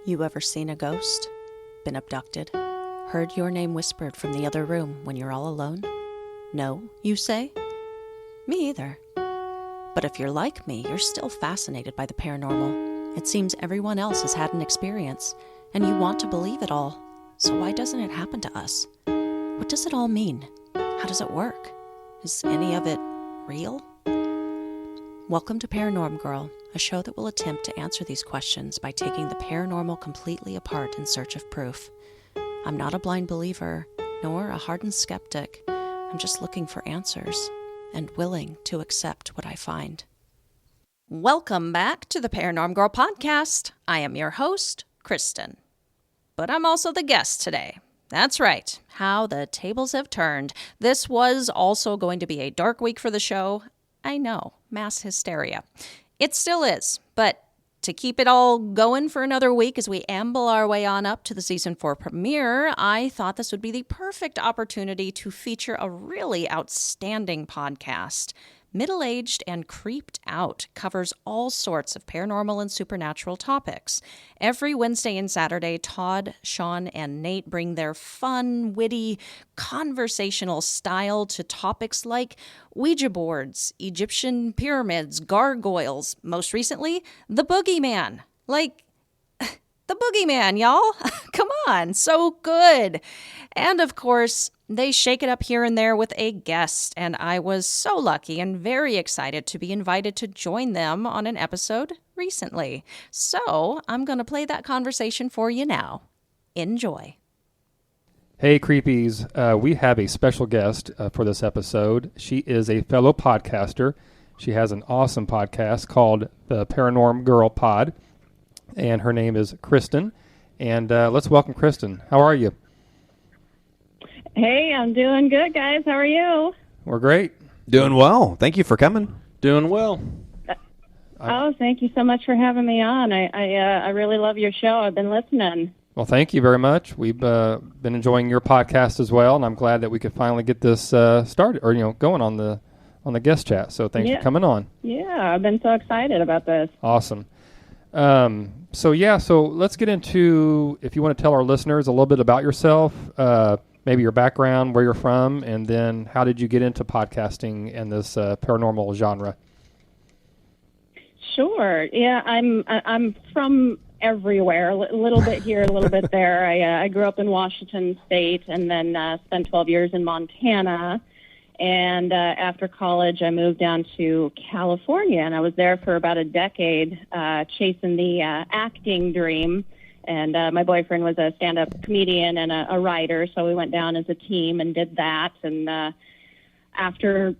You ever seen a ghost? Been abducted? Heard your name whispered from the other room when you're all alone? No, you say? Me either. But if you're like me, you're still fascinated by the paranormal. It seems everyone else has had an experience, and you want to believe it all. So why doesn't it happen to us? What does it all mean? How does it work? Is any of it real? Welcome to Paranorm Girl, a show that will attempt to answer these questions by taking the paranormal completely apart in search of proof. I'm not a blind believer, nor a hardened skeptic. I'm just looking for answers and willing to accept what I find. Welcome back to the Paranorm Girl podcast. I am your host, Kristen. But I'm also the guest today. That's right, how the tables have turned. This was also going to be a dark week for the show. I know, mass hysteria. It still is, but to keep it all going for another week as we amble our way on up to the season 4 premiere, I thought this would be the perfect opportunity to feature a really outstanding podcast. Middle-aged and Creeped Out covers all sorts of paranormal and supernatural topics. Every Wednesday and Saturday, Todd, Shawn, and Nate bring their fun, witty, conversational style to topics like Ouija boards, Egyptian pyramids, gargoyles, most recently, the boogeyman. Like, the boogeyman, y'all. Come on, so good. And of course, they shake it up here and there with a guest, and I was so lucky and very excited to be invited to join them on an episode recently. So I'm going to play that conversation for you now. Enjoy. Hey, Creepies. We have a special guest for this episode. She is a fellow podcaster. She has an awesome podcast called the Paranorm Girl Pod, and her name is Kristen. And let's welcome Kristen. How are you? Hey, I'm doing good, guys. How are you? We're great. Doing well. Thank you for coming. Doing well. Oh, thank you so much for having me on. I really love your show. I've been listening. Well, thank you very much. We've been enjoying your podcast as well, and I'm glad that we could finally get this started or going on the guest chat. So thanks for coming on. Yeah, I've been so excited about this. Awesome. So let's get into, if you want to tell our listeners a little bit about yourself, maybe your background, where you're from, and then how did you get into podcasting and this paranormal genre? Sure. Yeah, I'm from everywhere, a little bit here, a little bit there. I grew up in Washington State and then spent 12 years in Montana. And after college, I moved down to California, and I was there for about a decade chasing the acting dream. And my boyfriend was a stand-up comedian and a writer, so we went down as a team and did that. And after,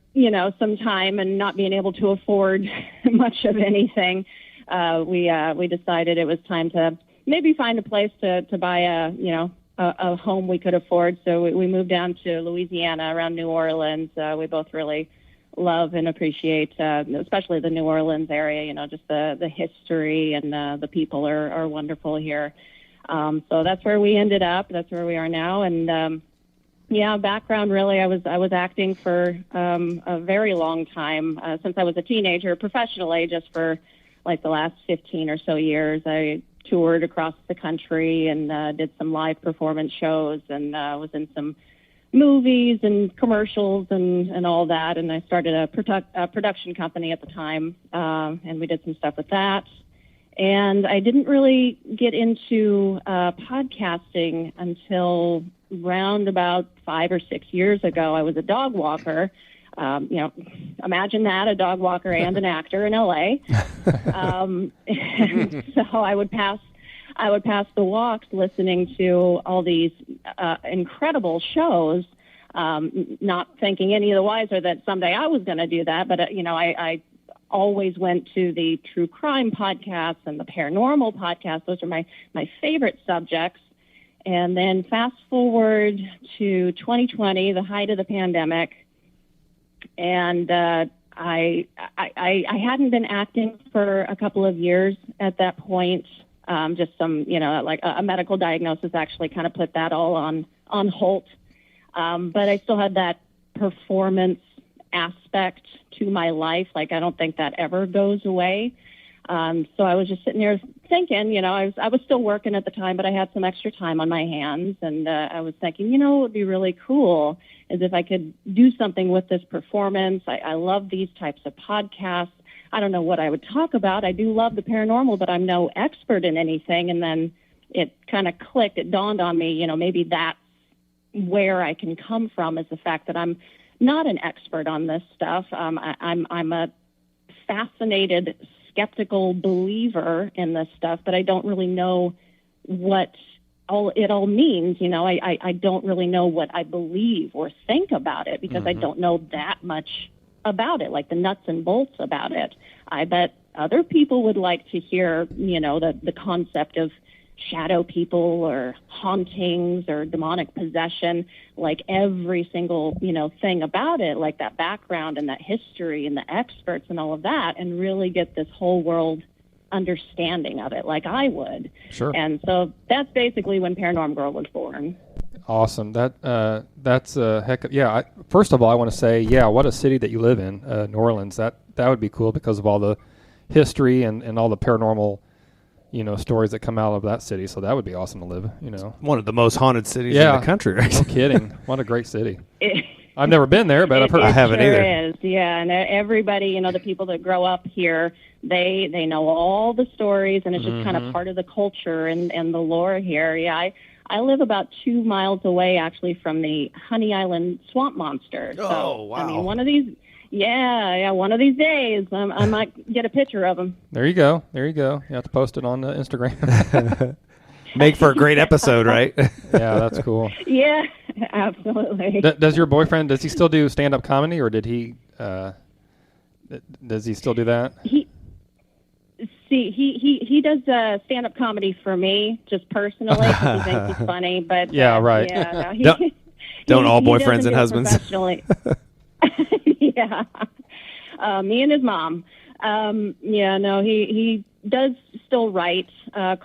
some time and not being able to afford much of anything, we decided it was time to maybe find a place to buy a home we could afford. So we moved down to Louisiana around New Orleans. We both really love and appreciate, especially the New Orleans area, just the history and the people are wonderful here. So that's where we ended up. That's where we are now. And, background really, I was acting for a very long time, since I was a teenager, professionally, just for like the last 15 or so years. I toured across the country and did some live performance shows and was in some movies and commercials and all that. And I started a production company at the time, and we did some stuff with that. And I didn't really get into podcasting until round about 5 or 6 years ago. I was a dog walker. Imagine that, a dog walker and an actor in LA. And so I would pass the walks listening to all these incredible shows, not thinking any of the wiser that someday I was going to do that. But, I always went to the true crime podcasts and the paranormal podcasts. Those are my favorite subjects. And then fast forward to 2020, the height of the pandemic, and I hadn't been acting for a couple of years at that point. Just some, like a medical diagnosis actually kind of put that all on hold. But I still had that performance aspect to my life. Like, I don't think that ever goes away. So I was just sitting there thinking, I was still working at the time, but I had some extra time on my hands, and I was thinking, what would be really cool is if I could do something with this performance. I love these types of podcasts. I don't know what I would talk about. I do love the paranormal, but I'm no expert in anything. And then it kind of clicked. It dawned on me, maybe that's where I can come from, is the fact that I'm not an expert on this stuff. I'm a fascinated, skeptical believer in this stuff, but I don't really know what it all means. I don't really know what I believe or think about it because I don't know that much about it, like the nuts and bolts about it. I bet other people would like to hear, the concept of shadow people or hauntings or demonic possession, like every single, thing about it, like that background and that history and the experts and all of that, and really get this whole world understanding of it like I would. Sure. And so that's basically when Paranormal Girl was born. Awesome. That's a heck of, yeah. First of all, I want to say, what a city that you live in, New Orleans. That would be cool because of all the history and all the paranormal stories that come out of that city. So that would be awesome to live, One of the most haunted cities in the country, right? No kidding. What a great city. I've never been there, but I've heard. I haven't either. Is, yeah. And everybody, the people that grow up here, they know all the stories, and it's just kind of part of the culture and the lore here. Yeah, I live about 2 miles away, actually, from the Honey Island swamp monster. So, oh, wow. I mean, one of these days, I might get a picture of him. There you go. You have to post it on Instagram. Make for a great episode, right? Yeah, that's cool. Yeah, absolutely. Does your boyfriend, does he still do stand-up comedy, or did he, does he still do that? He does stand-up comedy for me, just personally, because he thinks he's funny. But yeah, right. Yeah, no, don't all boyfriends and husbands? Professionally. Yeah, me and his mom. He does still write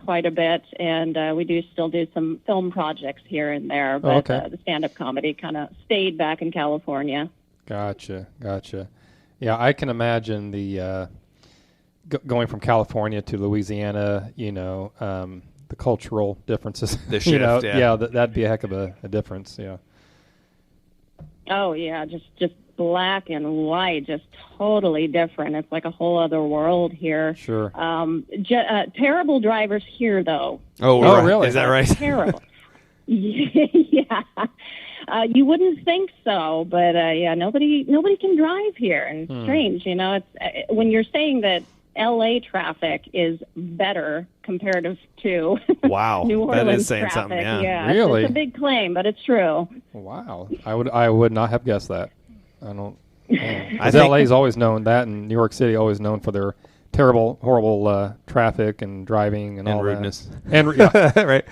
quite a bit, and we do still do some film projects here and there. But the stand-up comedy kind of stayed back in California. Gotcha. Yeah, I can imagine the going from California to Louisiana. The cultural differences. The shift. That'd be a heck of a difference. Yeah. Oh yeah, just black and white, just totally different. It's like a whole other world here. Sure. Terrible drivers here, though. Oh, right. Really? Is that right? Terrible. Yeah. You wouldn't think so, but nobody can drive here, and it's strange. It's when you're saying that L.A. traffic is better comparative to wow, New Orleans that is saying traffic. something. Yeah, really, it's a big claim, but it's true. Wow, I would not have guessed that. I don't. Because L.A. is always known that, and New York City always known for their terrible, horrible traffic and driving and all rudeness. That. And right.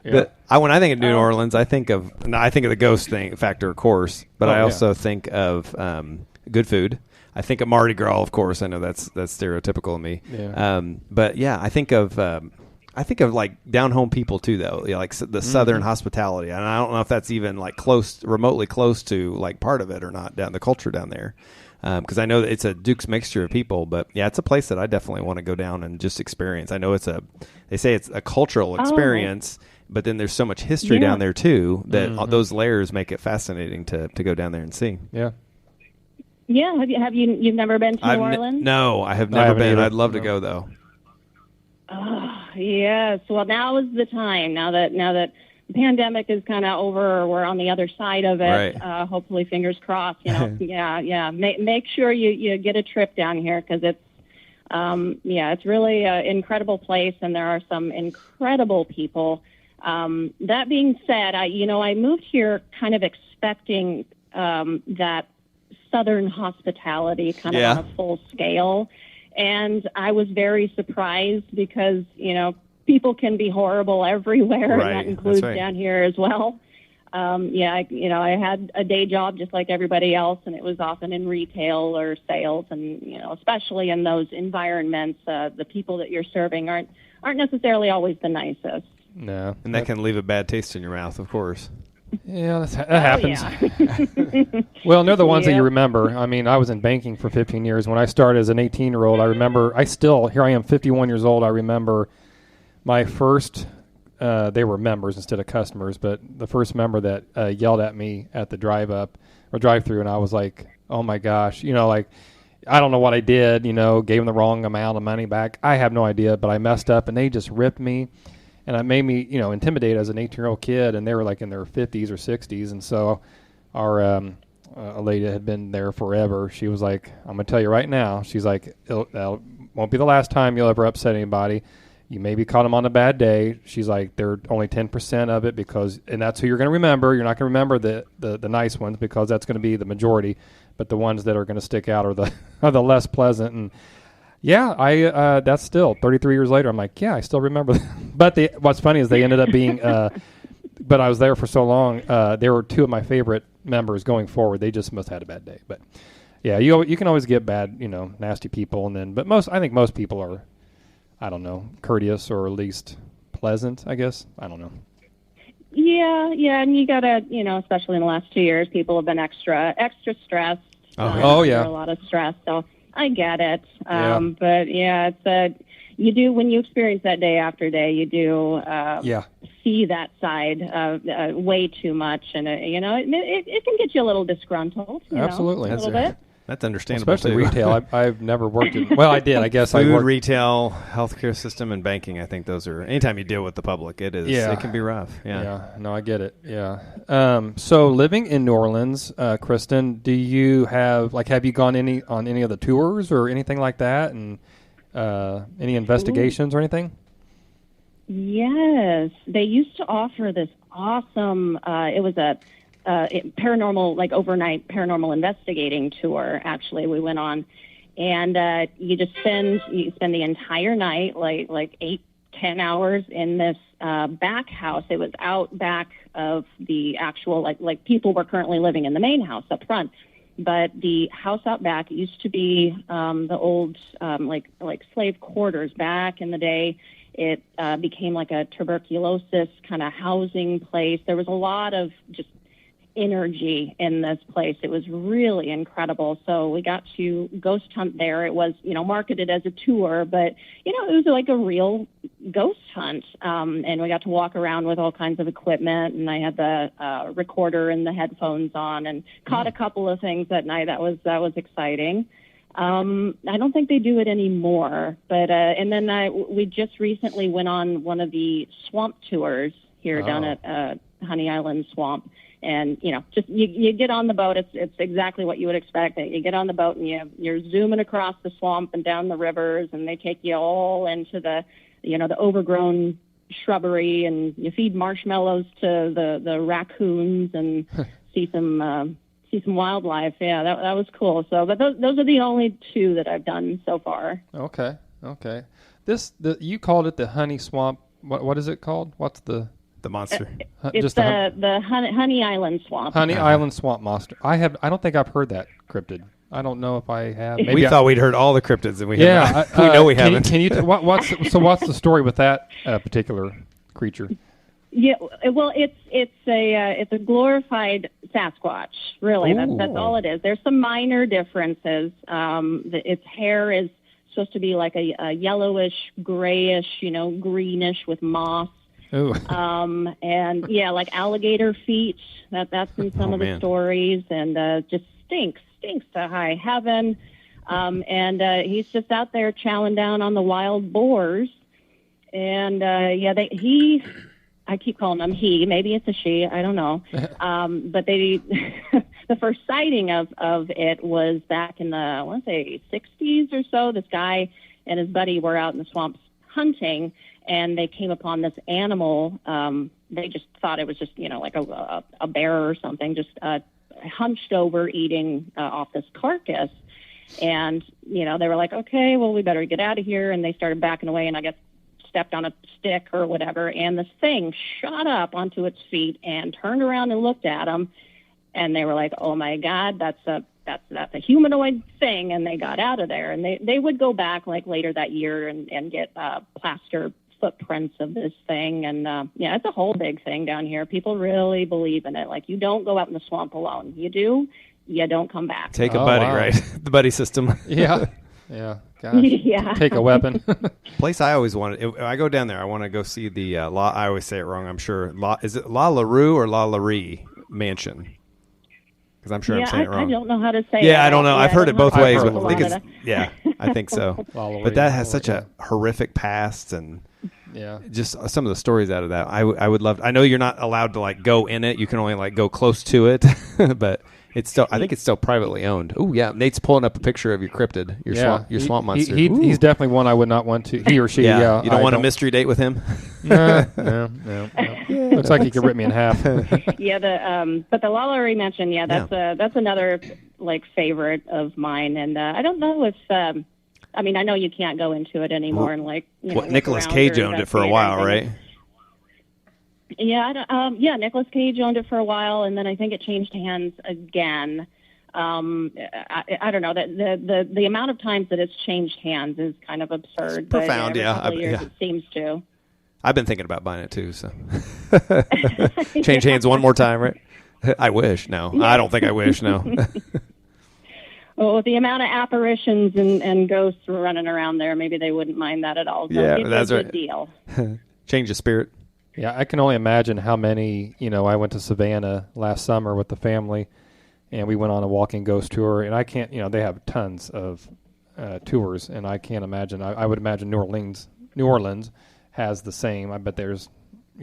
Yeah. But when I think of New Orleans, I think of the ghost factor, of course, but I also think of good food. I think of Mardi Gras, of course. I know that's stereotypical of me. Yeah. But yeah, I think of like down home people too, though. Like the Southern hospitality, and I don't know if that's even like remotely close to like part of it or not down the culture down there. Because I know that it's a Duke's mixture of people, but yeah, it's a place that I definitely want to go down and just experience. I know they say it's a cultural experience, but then there's so much history down there too that those layers make it fascinating to go down there and see. Yeah. Yeah, you've never been to New Orleans? No, I have never been. Either. I'd love to go though. Oh, yes. Well, now is the time. Now that the pandemic is kind of over, or we're on the other side of it. Right. Hopefully, fingers crossed. Yeah. Make sure you get a trip down here because it's it's really an incredible place, and there are some incredible people. That being said, I moved here kind of expecting that Southern hospitality kind of on a full scale. And I was very surprised because, people can be horrible everywhere, right. and that includes right. down here as well. I had a day job just like everybody else, and it was often in retail or sales. And, especially in those environments, the people that you're serving aren't necessarily always the nicest. No. And that can leave a bad taste in your mouth, of course. Yeah, that happens. Yeah. Well, and they're the ones that you Yep. remember. I mean, I was in banking for 15 years. When I started as an 18-year-old, I remember, here I am, 51 years old. I remember my first, they were members instead of customers, but the first member that yelled at me at the drive-through, and I was like, oh my gosh, like, I don't know what I did, gave them the wrong amount of money back. I have no idea, but I messed up, and they just ripped me. And it made me, intimidated as an 18-year-old kid, and they were like in their 50s or 60s. And so our a lady that had been there forever, she was like, I'm going to tell you right now, she's like, it won't be the last time you'll ever upset anybody. You maybe caught them on a bad day. She's like, they're only 10% of it and that's who you're going to remember. You're not going to remember the nice ones because that's going to be the majority. But the ones that are going to stick out are the less pleasant. And yeah, that's still 33 years later. I'm like, yeah, I still remember that. But what's funny is they ended up being, but I was there for so long. They were two of my favorite members going forward. They just must have had a bad day. But yeah, you can always get bad, nasty people. But I think most people are, I don't know, courteous or at least pleasant, I guess. I don't know. Yeah, and you gotta, especially in the last 2 years, people have been extra stressed. Oh yeah, a lot of stress. So I get it. Yeah. But yeah, you do, when you experience that day after day, you do see that side way too much, and it can get you a little disgruntled. Absolutely, a little bit. That's understandable. Especially too. retail. I've never worked in. Well, I did. I guess I Food, worked retail, healthcare system, and banking. I think those are. Anytime you deal with the public, it is. Yeah. It can be rough. Yeah. Yeah. No, I get it. Yeah. So living in New Orleans, Kristen, do you have you gone on any of the tours or anything like that, and any investigations or anything? Yes, they used to offer this awesome. It was a paranormal, like overnight paranormal investigating tour. Actually, we went on, and you spend the entire night, like 8-10 hours in this back house. It was out back of the actual like people were currently living in the main house up front, but the house out back used to be the old like slave quarters back in the day. It became like a tuberculosis kind of housing place. There was a lot of just energy in this place. It was really incredible. So we got to ghost hunt there. It was, marketed as a tour, but, it was like a real ghost hunt. And we got to walk around with all kinds of equipment, and I had the recorder and the headphones on and caught a couple of things that night. That was exciting. I don't think they do it anymore, but, and then we just recently went on one of the swamp tours here down at Honey Island Swamp. And, just you get on the boat. It's exactly what you would expect. You get on the boat and you're zooming across the swamp and down the rivers, and they take you all into the overgrown shrubbery, and you feed marshmallows to the raccoons and see some wildlife. Yeah, that was cool. So, but those are the only two that I've done so far. Okay. You called it the Honey Swamp. What is it called? What's the monster? It's just the Honey Island Swamp. Honey Island Swamp Monster. I don't think I've heard that cryptid. I don't know if I have. Maybe we thought we'd heard all the cryptids, and we haven't. we know we haven't. Can you what's the story with that particular creature? Yeah, well, it's a glorified Sasquatch. Really, that's all it is. There's some minor differences. Its hair is supposed to be like a yellowish, grayish, greenish with moss. Ooh. And yeah, like alligator feet. That's in some of the stories, and just stinks to high heaven. And he's just out there chowing down on the wild boars. And I keep calling him he. Maybe it's a she. I don't know. But the first sighting of it was back in the, I want to say, 60s or so. This guy and his buddy were out in the swamps hunting, and they came upon this animal. They just thought it was just, like a bear or something, just hunched over eating off this carcass. And, they were like, okay, well, we better get out of here. And they started backing away, and I guess stepped on a stick or whatever. And this thing shot up onto its feet and turned around and looked at them. And they were like, oh, my God, that's a humanoid thing. And they got out of there. And they would go back like later that year and get plaster footprints of this thing. And it's a whole big thing down here. People really believe in it. Like, you don't go out in the swamp alone. You do, you don't come back. Take a buddy, wow. right? The buddy system. Yeah. Yeah. Gosh. Yeah. Take a weapon. Place I always wanted. If I go down there, I want to go see the I always say it wrong, I'm sure. Is it La LaRue or La Larue Mansion? Because I'm sure I'm saying it wrong. I don't know how to say it. Yeah, I don't know. I've heard it both ways, but I think it's I think so. La But that Larue, has such a horrific past, and Yeah. just some of the stories out of that. I would love. I know you're not allowed to like go in it. You can only like go close to it, but it's still. I think it's still privately owned. Oh yeah, Nate's pulling up a picture of your cryptid, your swamp monster. He's definitely one I would not want to. He or she. Yeah. You don't want a mystery date with him. No. Looks like he could rip me in half. Yeah, but the La Larue Mansion, that's another like favorite of mine, and I don't know if I mean, I know you can't go into it anymore, and like Nicolas Cage owned it for a while, right? Yeah, Nicolas Cage owned it for a while, and then I think it changed hands again. I don't know, that the amount of times that it's changed hands is kind of absurd. It's profound, but every couple of years it seems to. I've been thinking about buying it too, so change hands one more time, right? I wish. No, yeah. I don't think I wish. No. Well, with the amount of apparitions and ghosts running around there, maybe they wouldn't mind that at all. So it's that's a right. good deal. Change the spirit. Yeah, I can only imagine how many. I went to Savannah last summer with the family, and we went on a walking ghost tour. And I can't. They have tons of tours, and I can't imagine. I would imagine New Orleans has the same. I bet there's,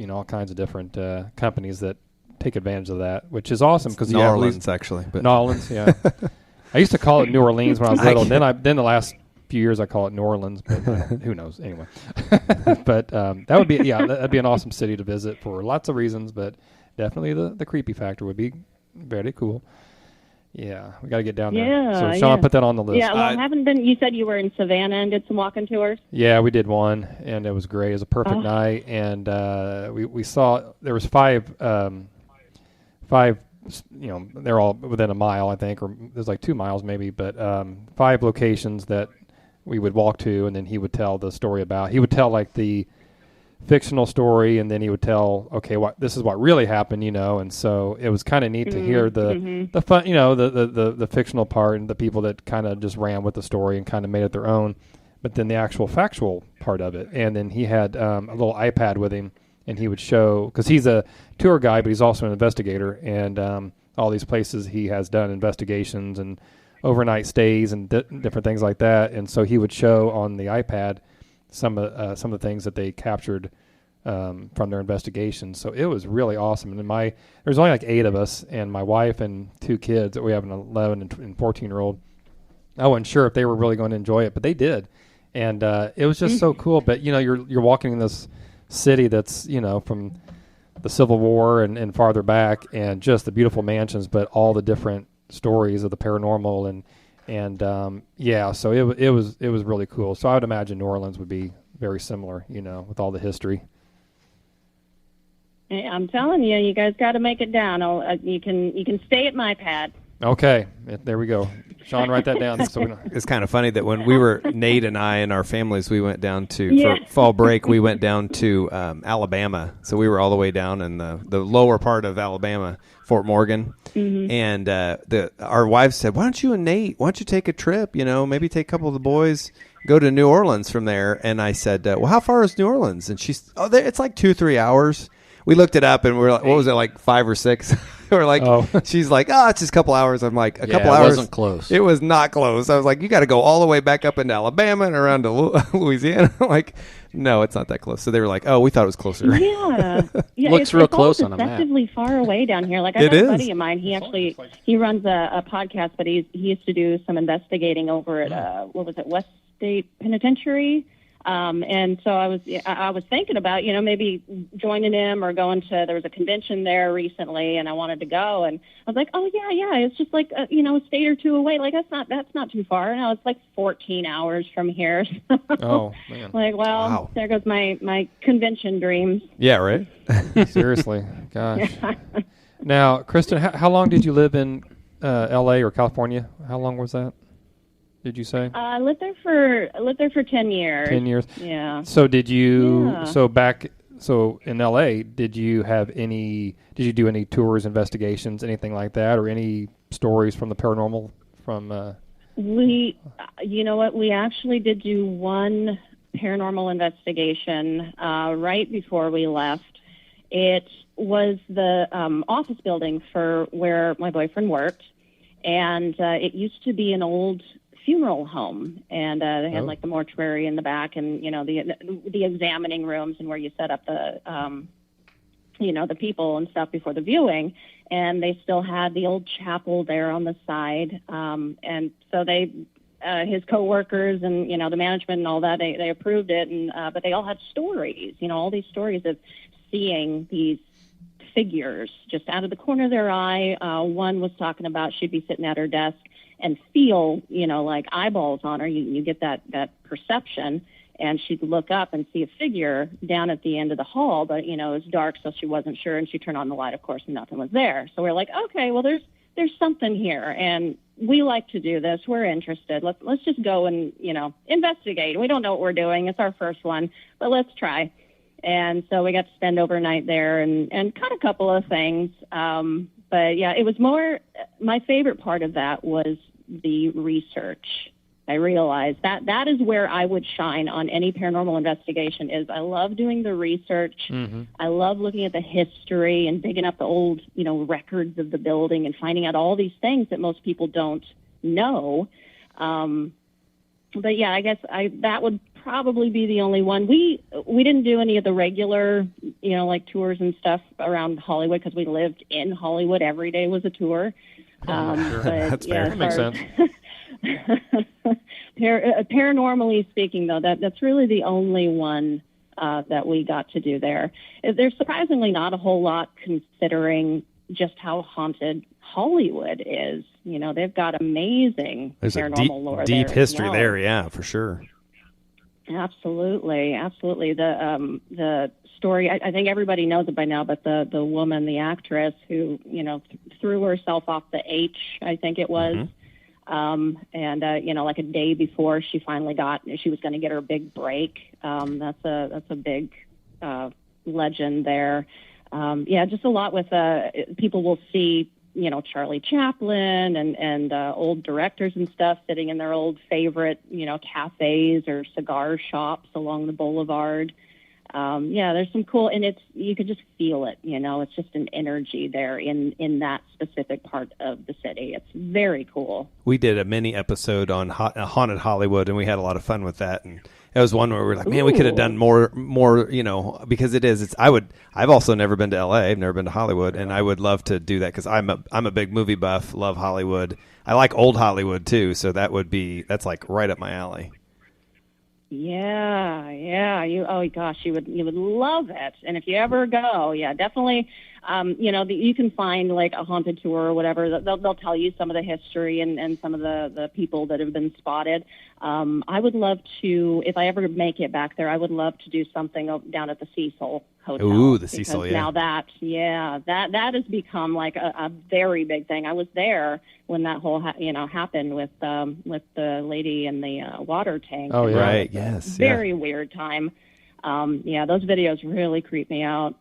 all kinds of different companies that take advantage of that, which is awesome because New Orleans actually. But. New Orleans, yeah. I used to call it New Orleans when I was little. And then the last few years I call it New Orleans, but who knows? Anyway, but that would be that'd be an awesome city to visit for lots of reasons, but definitely the creepy factor would be very cool. Yeah, we got to get down there. Yeah, so Shawn, put that on the list. Yeah, well, I haven't been. You said you were in Savannah and did some walking tours. Yeah, we did one, and it was great. It was a perfect night, and we saw there was five. They're all within a mile, I think, or there's like 2 miles maybe, but 5 locations that we would walk to, and then he would tell the story about. He would tell like the fictional story, and then he would tell, okay, this is what really happened, and so it was kind of neat to hear the fun, the fictional part and the people that kind of just ran with the story and kind of made it their own, but then the actual factual part of it. And then he had a little iPad with him, and he would show, because he's a tour guide, but he's also an investigator, and all these places he has done investigations and overnight stays and different things like that. And so he would show on the iPad some of the things that they captured from their investigations. So it was really awesome. And there's only like 8 of us, and my wife and 2 kids. We have an 11 and 14-year-old. I wasn't sure if they were really going to enjoy it, but they did. And it was just so cool. But you're walking in this city that's from the Civil War and farther back, and just the beautiful mansions, but all the different stories of the paranormal and so it was really cool. So I would imagine New Orleans would be very similar, with all the history. Hey, I'm telling you, you guys got to make it down. You can stay at my pad. Okay, there we go. Shawn, write that down. It's kind of funny that when we were, Nate and I and our families, we went down for fall break, we went down to Alabama. So we were all the way down in the lower part of Alabama, Fort Morgan. Mm-hmm. And our wives said, why don't you and Nate, take a trip, maybe take a couple of the boys, go to New Orleans from there. And I said, well, how far is New Orleans? And she's, it's like 2-3 hours. We looked it up, and we're like, what was it, like 5 or 6? We're like, she's like, it's just a couple hours. I'm like, a couple hours. It wasn't close. It was not close. I was like, you got to go all the way back up into Alabama and around to Louisiana. I'm like, no, it's not that close. So they were like, we thought it was closer. Yeah. Looks real close on a map. It's deceptively far away down here. Like, I have a buddy of mine. He runs a podcast, but he used to do some investigating over at, West State Penitentiary. And so I was thinking about, maybe joining him or going to, there was a convention there recently and I wanted to go. And I was like, it's just like, a state or 2 away. Like, that's not too far. And it's like 14 hours from here. Oh, man. Like, wow. There goes my convention dreams. Yeah, right? Seriously. Gosh. Now, Kristen, how long did you live in L.A. or California? How long was that? Did you say? I lived there for 10 years. 10 years. Yeah. So did you? Yeah. So in LA, did you do any tours, investigations, anything like that, or any stories from the paranormal from? You know what? We actually did do one paranormal investigation right before we left. It was the office building for where my boyfriend worked, and it used to be an old funeral home, and they had like the mortuary in the back, and the examining rooms, and where you set up the the people and stuff before the viewing. And they still had the old chapel there on the side, and so his coworkers and the management and all that, they approved it, and but they all had stories, all these stories of seeing these figures just out of the corner of their eye. One was talking about she'd be sitting at her desk and feel, like eyeballs on her. You get that perception, and she'd look up and see a figure down at the end of the hall, but, it was dark, so she wasn't sure, and she turned on the light, of course, and nothing was there. So we're like, okay, well, there's something here, and we like to do this. We're interested. Let's just go and, investigate. We don't know what we're doing. It's our first one, but let's try. And so we got to spend overnight there and caught a couple of things. But yeah, it was more, my favorite part of that was the research. I realized that is where I would shine on any paranormal investigation. Is I love doing the research. Mm-hmm. I love looking at the history and digging up the old, records of the building and finding out all these things that most people don't know. But yeah, I guess that would probably be the only one. We didn't do any of the regular, like tours and stuff around Hollywood, because we lived in Hollywood. Every day was a tour. Sure. But, that's fair. That makes sense. Paranormally speaking, though, that's really the only one that we got to do there. There's surprisingly not a whole lot, considering just how haunted Hollywood is. They've got amazing paranormal lore. Deep there history as well. there, yeah, for sure. Absolutely. The story, I think everybody knows it by now, but the woman, the actress who, threw herself off the H, I think it was. Mm-hmm. Like a day before she was going to get her big break. That's a big legend there. Just a lot with people will see, Charlie Chaplin and old directors and stuff sitting in their old favorite, cafes or cigar shops along the boulevard. There's some cool, and you could just feel it, it's just an energy there in that specific part of the city. It's very cool. We did a mini episode on haunted Hollywood, and we had a lot of fun with that. And it was one where we were like, man, we could have done more, because I've also never been to LA. I've never been to Hollywood, and I would love to do that because I'm a big movie buff, love Hollywood. I like old Hollywood too. So that's like right up my alley. Yeah. You would love it. And if you ever go, definitely, you can find like a haunted tour or whatever. They'll tell you some of the history and some of the people that have been spotted. I would love to, if I ever make it back there, I would love to do something down at the Cecil Hotel. Ooh, the Cecil, yeah. Now that has become like a very big thing. I was there when that whole happened with the lady in the water tank. Oh yeah, right. Yes. Very weird time. Those videos really creep me out.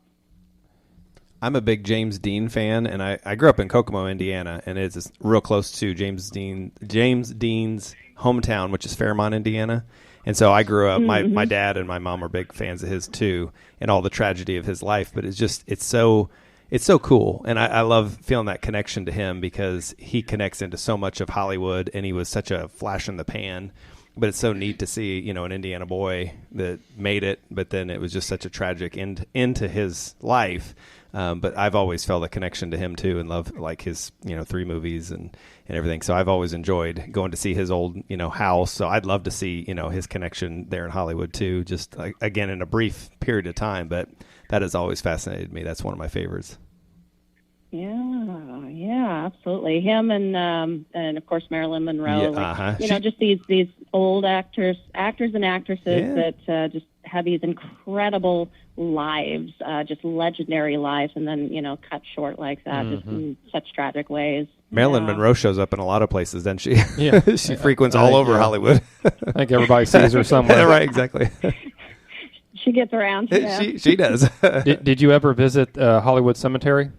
I'm a big James Dean fan, and I grew up in Kokomo, Indiana, and it's real close to James Dean's hometown, which is Fairmont, Indiana. And so I grew up, my dad and my mom are big fans of his too, and all the tragedy of his life. But it's so cool. And I love feeling that connection to him because he connects into so much of Hollywood, and he was such a flash in the pan. But it's so neat to see, an Indiana boy that made it, but then it was just such a tragic end into his life. But I've always felt a connection to him too, and love like his, 3 movies and everything. So I've always enjoyed going to see his old, house. So I'd love to see, his connection there in Hollywood too, just again in a brief period of time. But that has always fascinated me. That's one of my favorites. Yeah, absolutely. Him and of course Marilyn Monroe. Yeah, just these old actors and actresses that just had these incredible lives, just legendary lives, and then, cut short like that, just in such tragic ways. Marilyn Monroe shows up in a lot lot of places, doesn't she? Yeah. She frequents all over Hollywood. I think everybody sees her somewhere. Right, exactly. She gets around. Yeah. She does. Did you ever visit Hollywood Cemetery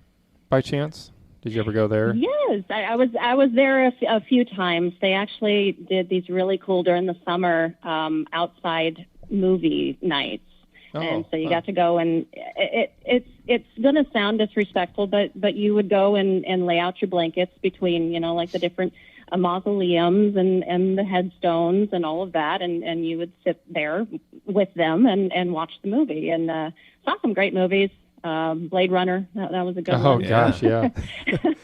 by chance? Did you ever go there? Yes, I was there a few times. They actually did these really cool during the summer outside movie nights. And so you got to go, and it's going to sound disrespectful, but you would go and lay out your blankets between, like the different mausoleums and the headstones and all of that, and you would sit there with them and watch the movie. And saw some great movies. Blade Runner, that was a good one. Oh, gosh, yeah.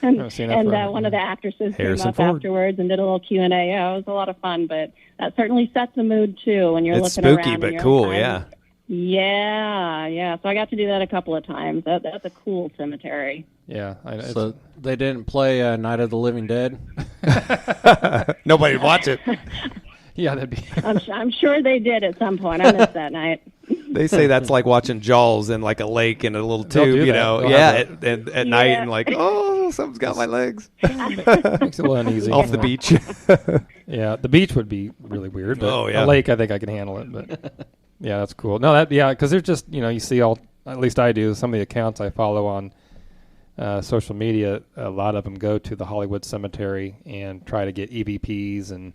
and one of the actresses came up afterwards and did a little Q&A. Yeah, it was a lot of fun, but that certainly sets the mood, too, when you're it's looking spooky, around. It's spooky, but cool, yeah. Yeah. So I got to do that a couple of times. That's a cool cemetery. Yeah. So they didn't play Night of the Living Dead? Nobody'd watch it. Yeah, that'd be. I'm sure they did at some point. I missed that night. They say that's like watching Jaws in like a lake in a little tube, you know. At night, and like, oh, something's got my legs. Makes it a little uneasy. Off the beach. Yeah, the beach would be really weird. But a lake, I think I can handle it. But yeah, that's cool. No, because there's just, you see at least I do, some of the accounts I follow on social media, a lot of them go to the Hollywood Cemetery and try to get EVPs and,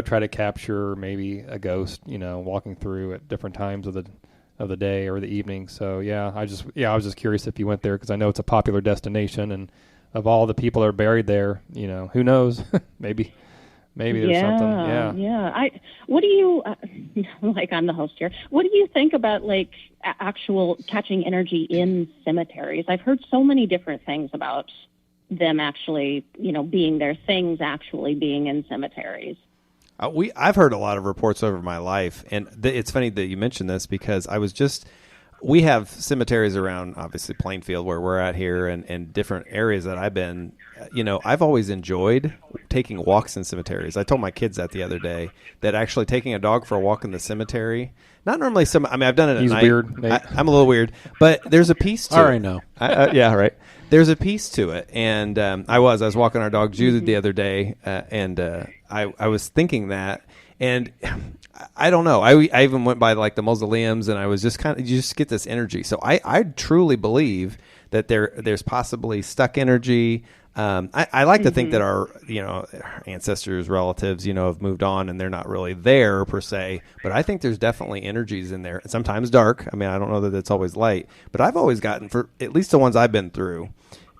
try to capture maybe a ghost, walking through at different times of the day or the evening. So I was just curious if you went there, because I know it's a popular destination, and of all the people that are buried there, who knows? Maybe there's something. Yeah. What do you like? I'm the host here. What do you think about like actual catching energy in cemeteries? I've heard so many different things about them actually, being there, things actually being in cemeteries. I've heard a lot of reports over my life, and it's funny that you mentioned this, because we have cemeteries around, obviously, Plainfield, where we're at here, and different areas that I've been. I've always enjoyed taking walks in cemeteries. I told my kids that the other day, that actually taking a dog for a walk in the cemetery, not normally I've done it at He's night. Weird, I'm a little weird, but there's a piece to it. I already know. Yeah, right. There's a piece to it, and I was walking our dog Judith the other day, and I was thinking that, and I don't know. I even went by like the mausoleums, and I was just you just get this energy. So I truly believe that there's possibly stuck energy. I like to think that our ancestors, relatives, have moved on and they're not really there per se. But I think there's definitely energies in there. Sometimes dark. I mean, I don't know that it's always light. But I've always gotten, for at least the ones I've been through,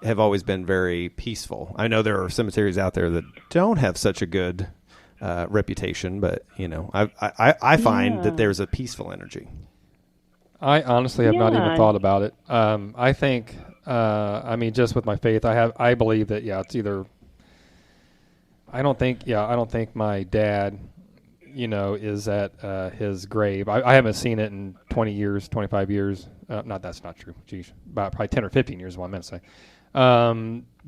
have always been very peaceful. I know there are cemeteries out there that don't have such a good reputation, but I find that there's a peaceful energy. I honestly have not even thought about it. I think, just with my faith, I believe that it's either. I don't think my dad, is at his grave. I haven't seen it in 20 years, 25 years. That's not true. Geez, about probably 10 or 15 years is what I meant to say.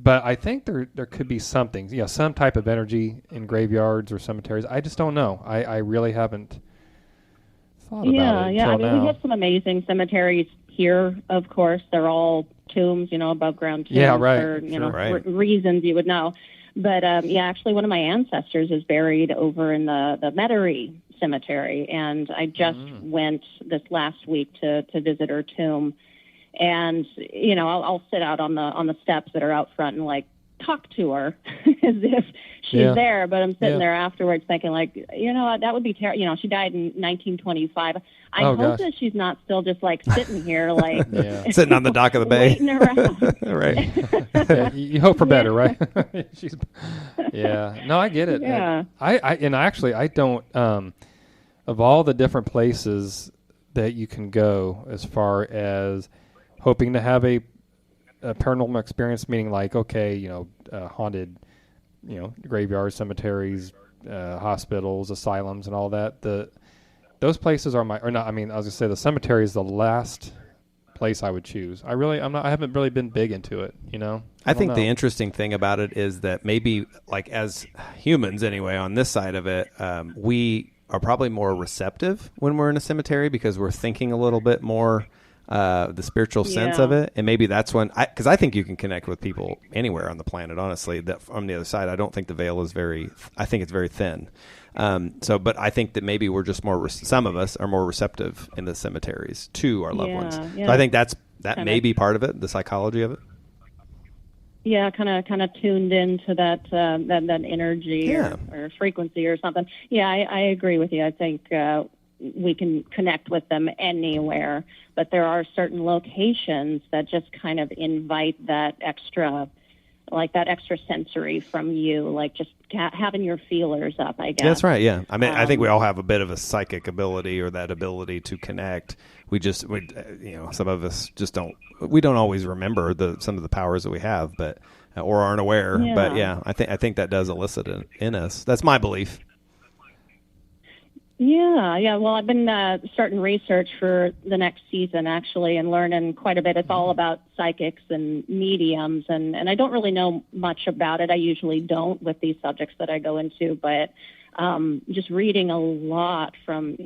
But I think there could be something, some type of energy in graveyards or cemeteries. I just don't know. I really haven't thought about it. Yeah. Now. We have some amazing cemeteries here. Of course, they're all tombs, above ground tombs. Yeah, right. For reasons you would know. But actually, one of my ancestors is buried over in the Metairie Cemetery, and I just went this last week to visit her tomb. And I'll sit out on the steps that are out front and like talk to her as if she's there. But I'm sitting there afterwards thinking like, that would be terrible. She died in 1925. I hope that she's not still just like sitting here like sitting on the dock of the bay, waiting around. Right. You hope for better, right? No, I get it. Yeah. I don't. Of all the different places that you can go, as far as hoping to have a paranormal experience, meaning like, haunted, graveyards, cemeteries, hospitals, asylums, and all that. Those places are I was gonna say the cemetery is the last place I would choose. I haven't really been big into it, I think the interesting thing about it is that maybe, like, as humans anyway, on this side of it, we are probably more receptive when we're in a cemetery because we're thinking a little bit more the spiritual sense of it. And maybe that's when, because I think you can connect with people anywhere on the planet, honestly. That on the other side, I don't think the veil is I think it's very thin. But I think that maybe we're just some of us are more receptive in the cemeteries to our loved ones. Yeah. So I think that may be part of it, the psychology of it. Yeah, kind of tuned into that energy or frequency or something. Yeah, I agree with you. I think we can connect with them anywhere, but there are certain locations that just kind of invite that extra sensory from you, like just having your feelers up, I guess. That's right, yeah. I mean, I think we all have a bit of a psychic ability or that ability to connect. We some of us just we don't always remember some of the powers that we have, but or aren't aware. Yeah. But yeah, I think that does elicit in us. That's my belief. Yeah. Well, I've been starting research for the next season, actually, and learning quite a bit. It's all about psychics and mediums, and I don't really know much about it. I usually don't with these subjects that I go into, but just reading a lot from,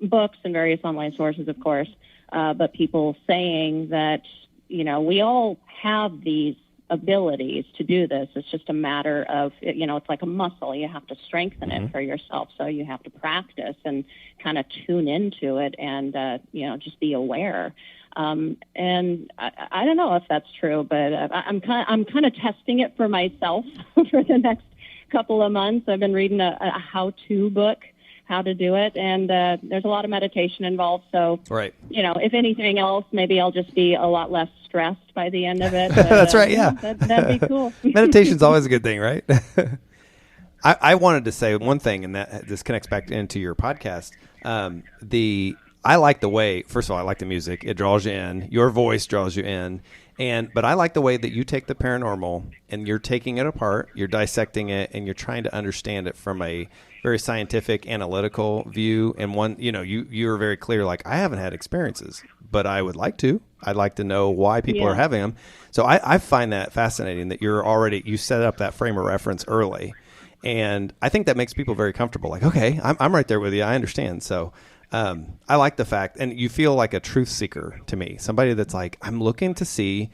books and various online sources, of course, but people saying that, we all have these abilities to do this. It's just a matter of, it's like a muscle. You have to strengthen it for yourself. So you have to practice and kind of tune into it and, just be aware. And I don't know if that's true, but I'm kind of testing it for myself for the next couple of months. I've been reading a how-to book, how to do it, and there's a lot of meditation involved. So, right. If anything else, maybe I'll just be a lot less stressed by the end of it. But, That's right, yeah. That'd be cool. Meditation's always a good thing, right? I wanted to say one thing, and that this connects back into your podcast. I like the way, first of all, I like the music. It draws you in. Your voice draws you in. But I like the way that you take the paranormal and you're taking it apart, you're dissecting it, and you're trying to understand it from a very scientific, analytical view. And one, you're very clear, like, I haven't had experiences, but I would like to. I'd like to know why people are having them. So I find that fascinating that you set up that frame of reference early. And I think that makes people very comfortable. Like, okay, I'm right there with you. I understand. So I like the fact, and you feel like a truth seeker to me, somebody that's like, I'm looking to see,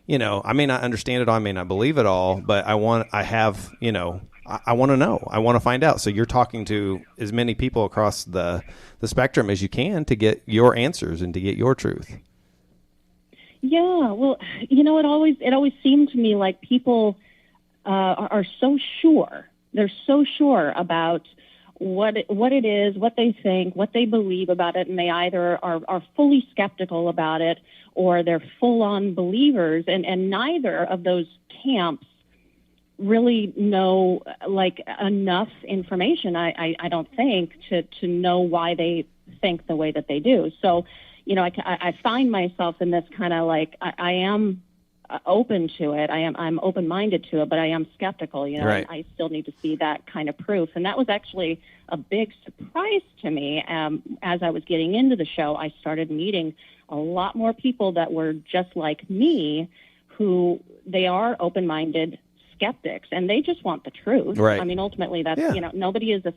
I may not understand it all, I may not believe it all, but I want to know, I want to find out. So you're talking to as many people across the spectrum as you can to get your answers and to get your truth. Yeah, well, it always seemed to me like people are so sure. They're so sure about what it is, what they think, what they believe about it, and they either are fully skeptical about it or they're full-on believers, and neither of those camps really know enough information, I don't think, to know why they think the way that they do. So, I find myself in this kind of I am open to it. I'm open-minded to it, but I am skeptical, Right. And I still need to see that kind of proof. And that was actually a big surprise to me. As I was getting into the show, I started meeting a lot more people that were just like me, who they are open-minded skeptics, and they just want the truth. Right. I mean, ultimately, that's, nobody is a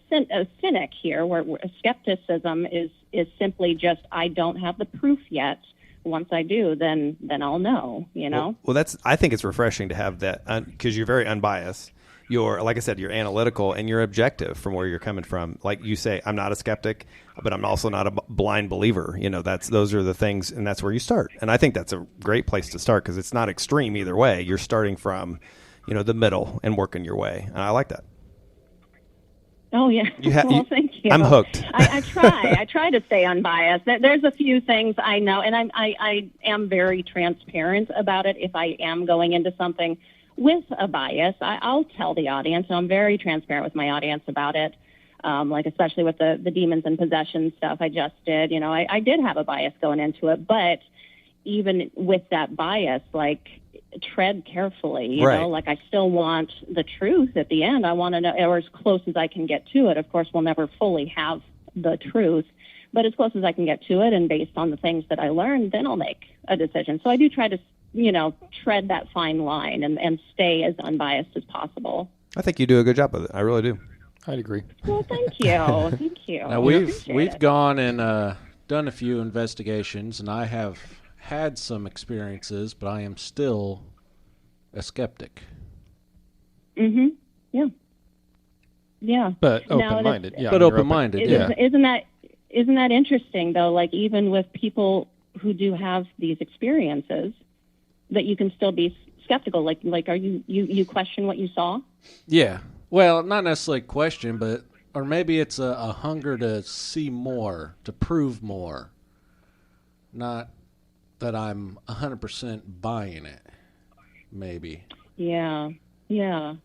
cynic here, where skepticism is simply just, I don't have the proof yet. Once I do, then I'll know, Well, I think it's refreshing to have that, because you're very unbiased. You're, like I said, you're analytical and you're objective from where you're coming from. Like you say, I'm not a skeptic, but I'm also not a blind believer. Those are the things, and that's where you start. And I think that's a great place to start, because it's not extreme either way. You're starting from, the middle and working your way. And I like that. Oh, yeah. Well, thank you. I'm hooked. I try to stay unbiased. There's a few things I know, and I am very transparent about it. If I am going into something with a bias, I'll tell the audience, and I'm very transparent with my audience about it. Especially with the demons and possession stuff I just did. I did have a bias going into it, but even with that bias, tread carefully, right. I still want the truth at the end. I want to know, or as close as I can get to it. Of course, we'll never fully have the truth, but as close as I can get to it, and based on the things that I learned, then I'll make a decision. So I do try to, tread that fine line and stay as unbiased as possible. I think you do a good job with it. I really do. I'd agree. Well, thank you. Thank you. Now we've gone and done a few investigations, and I have had some experiences, but I am still a skeptic. Mm-hmm. Yeah. Yeah. But Now, open-minded. Yeah, But you're open-minded, open. yeah. Isn't that interesting though? Like even with people who do have these experiences, that you can still be skeptical. Like are you question what you saw? Yeah. Well, not necessarily question, but or maybe it's a hunger to see more, to prove more. Not that I'm 100% buying it. Maybe. Yeah. Yeah.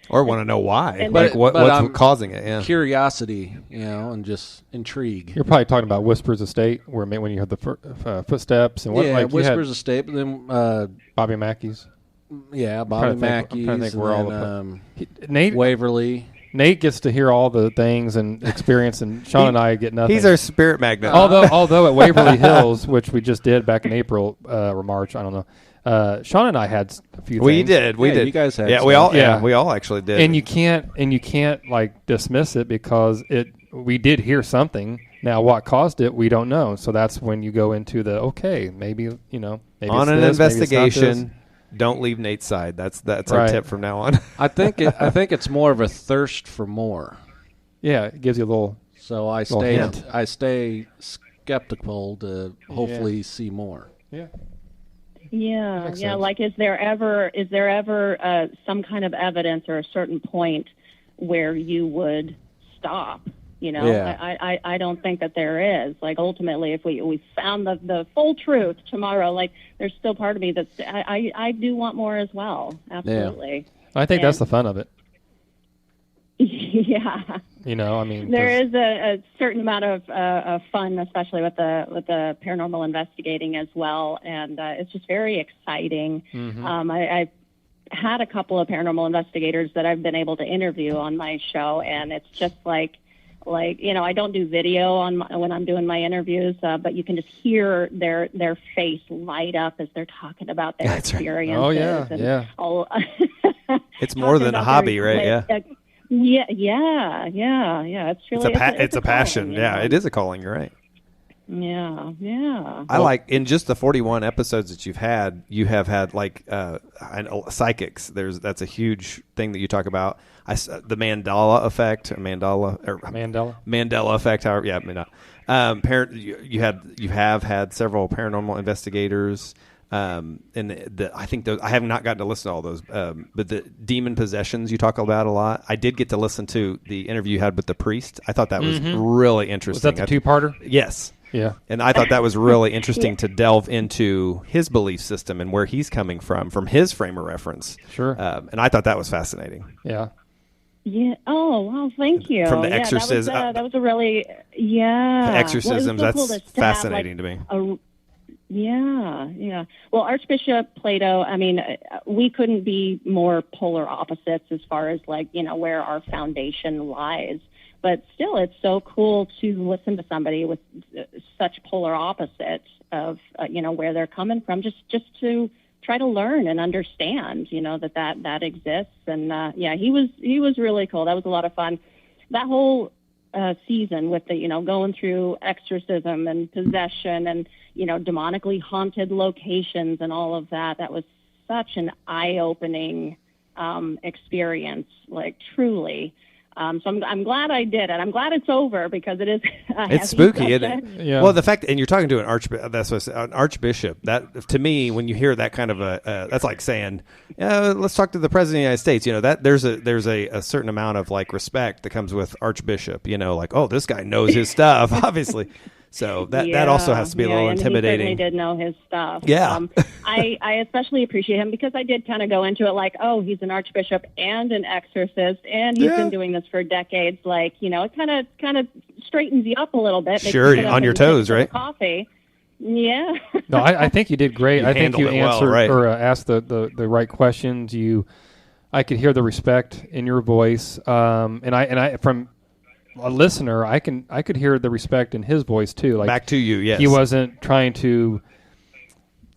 Or want to know why. And Like but what's I'm causing it. Yeah. Curiosity, and just intrigue. You're probably talking about Whispers Estate, where when you heard the footsteps and what, Yeah, like Whispers Estate, but then Bobby Mackey's. Bobby I'm trying to Mackey's, think where all and Nate Waverly. Nate gets to hear all the things and experience, and Shawn and I get nothing. He's our spirit magnet. Although at Waverly Hills, which we just did back in April or March, I don't know. Shawn and I had a few. We things. did. We Yeah, did. you guys had Yeah, some. we all. Yeah. Yeah, we all actually did. And you can't like dismiss it because we did hear something. Now, what caused it, we don't know. So that's when you go into maybe on it's an this, maybe it's not investigation, don't leave Nate's side. That's our Right. tip from now on. I think it's more of a thirst for more. Yeah, it gives you a little. So I hint. stay skeptical to hopefully see more. Yeah. Yeah, Makes yeah. sense. Like, is there ever some kind of evidence or a certain point where you would stop? Yeah. I don't think that there is. Like, ultimately, if we found the full truth tomorrow, like, there's still part of me that's I do want more as well. Absolutely. I think that's the fun of it. Yeah. I mean, There is a certain amount of fun, especially with the paranormal investigating as well, and it's just very exciting. Mm-hmm. I've had a couple of paranormal investigators that I've been able to interview on my show, and it's just like I don't do video when I'm doing my interviews, but you can just hear their face light up as they're talking about their experiences. Oh yeah, and yeah. all, It's more than a hobby, right? Yeah. Yeah. It's really it's a passion. calling, Yeah, it is a calling. You're right. Yeah. I like in just the 41 episodes that you have had like I know psychics. That's a huge thing that you talk about. The Mandela effect, Mandela effect. However, yeah, I mean, you have had several paranormal investigators. And I think I have not gotten to listen to all those, but the demon possessions you talk about a lot. I did get to listen to the interview you had with the priest. I thought that was really interesting. Was that the two-parter? Yes. Yeah. And I thought that was really interesting to delve into his belief system and where he's coming from his frame of reference. Sure. And I thought that was fascinating. Yeah. Yeah. Oh, well, thank you. From the exorcism. That was a really, yeah. The exorcisms, Well, it was so cool that's to have, fascinating to me. Yeah. Well, Archbishop Plato, I mean, we couldn't be more polar opposites as far as where our foundation lies. But still, it's so cool to listen to somebody with such polar opposites of, where they're coming from, just to try to learn and understand, that exists. And, he was really cool. That was a lot of fun. That whole season with the, going through exorcism and possession and, demonically haunted locations and all of that, that was such an eye-opening experience, like truly. So I'm glad I did it. I'm glad it's over because it is. It's spooky, isn't it? Yeah. Well, the fact, and you're talking to an archbishop. That to me, when you hear that kind of that's like saying, let's talk to the president of the United States. That there's a certain amount of like respect that comes with archbishop. Like, oh, this guy knows his stuff, obviously. So that also has to be a little intimidating. He certainly did know his stuff. Yeah. I especially appreciate him because I did kind of go into it like, oh, he's an archbishop and an exorcist, and he's been doing this for decades. Like, it kind of straightens you up a little bit. Sure, on your toes, right? Coffee. Yeah. No, I think you did great. I think you answered well, or asked the right questions. I could hear the respect in your voice, and I from a listener, I could hear the respect in his voice too. Like back to you, yes. He wasn't trying to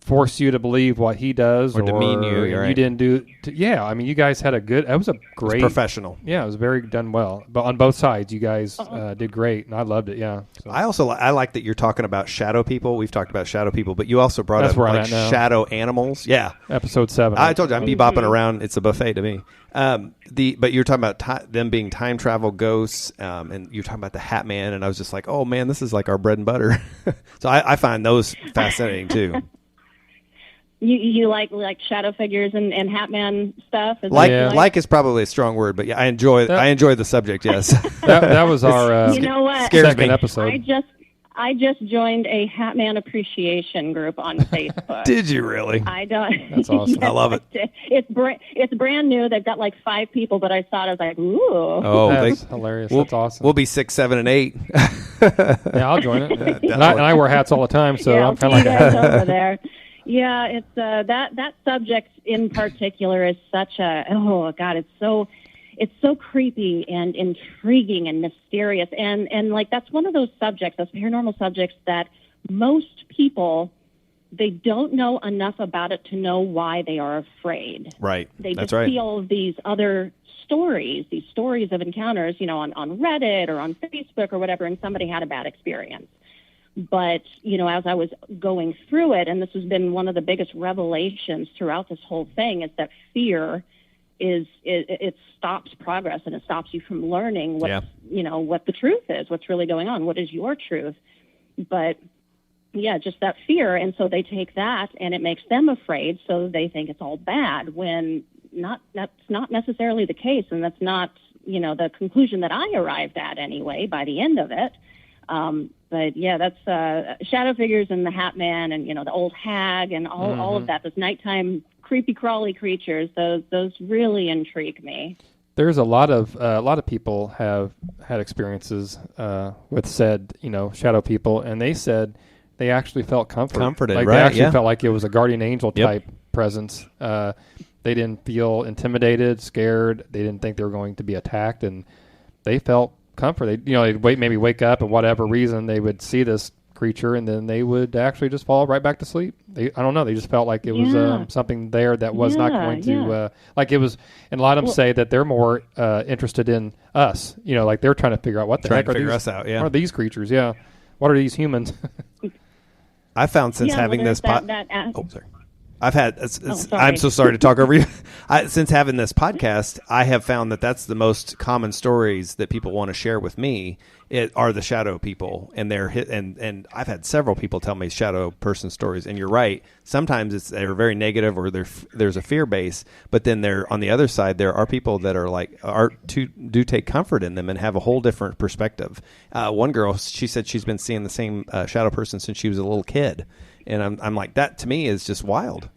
force you to believe what he does Or demean you, and right. you didn't do I mean, you guys had it was a great professional. Yeah, it was very done well, but on both sides you guys did great, and I loved it. So. I like that you're talking about shadow people. We've talked about shadow people, but you also brought That's up where I'm like at now. shadow animals. Yeah, Episode 7. I told you I'm bebopping around. It's a buffet to me. But you're talking about them being time travel ghosts, and you're talking about the Hat Man, and I was just like, oh man, this is like our bread and butter. So I find those fascinating too. You like shadow figures and Hat Man stuff? Like is probably a strong word, but yeah, I enjoy the subject. Yes, that was our you know what? second episode. I just joined a Hat Man appreciation group on Facebook. Did you really? I don't. That's awesome. Yes, I love it. It's brand new. They've got like 5 people, but I saw it. I was like, ooh. Oh, that's hilarious. That's awesome. We'll be 6, 7, and 8. Yeah, I'll join it. Yeah. And I wear hats all the time, so yeah, I'm kind of like a hat. over there. Yeah, it's that subject in particular is such a it's so creepy and intriguing and mysterious, and like that's one of those subjects, those paranormal subjects that most people, they don't know enough about it to know why they are afraid. Right. They That's just right. see all of these other stories, these stories of encounters, on Reddit or on Facebook or whatever, and somebody had a bad experience. But, as I was going through it, and this has been one of the biggest revelations throughout this whole thing, is that fear it stops progress, and it stops you from learning what the truth is, what's really going on, what is your truth. But yeah, just that fear. And so they take that and it makes them afraid. So they think it's all bad when that's not necessarily the case. And that's not, the conclusion that I arrived at anyway, by the end of it. But yeah, that's, shadow figures and the Hat Man and, the old hag and all of that, those nighttime creepy crawly creatures, those really intrigue me. There's a lot of people have had experiences with said, shadow people, and they said they actually felt comforted. Like right? They actually yeah. felt like it was a guardian angel type presence. They didn't feel intimidated, scared. They didn't think they were going to be attacked, and they felt comfort. They'd maybe wake up, and whatever reason they would see this creature, and then they would actually just fall right back to sleep. I don't know. They just felt like it was something there that was not going to like it was. And a lot of them say that they're more interested in us. Like they're trying to figure out what the heck are these? Us out. Yeah. What are these creatures? Yeah. What are these humans? I found since having this sorry. I've had. I'm so sorry to talk over you. Since having this podcast, I have found that that's the most common stories that people want to share with me. Are the shadow people, and and I've had several people tell me shadow person stories. And you're right. Sometimes they're very negative, or there's a fear base. But then on the other side, there are people that are do take comfort in them and have a whole different perspective. One girl, she said she's been seeing the same shadow person since she was a little kid. And I'm like, that to me is just wild.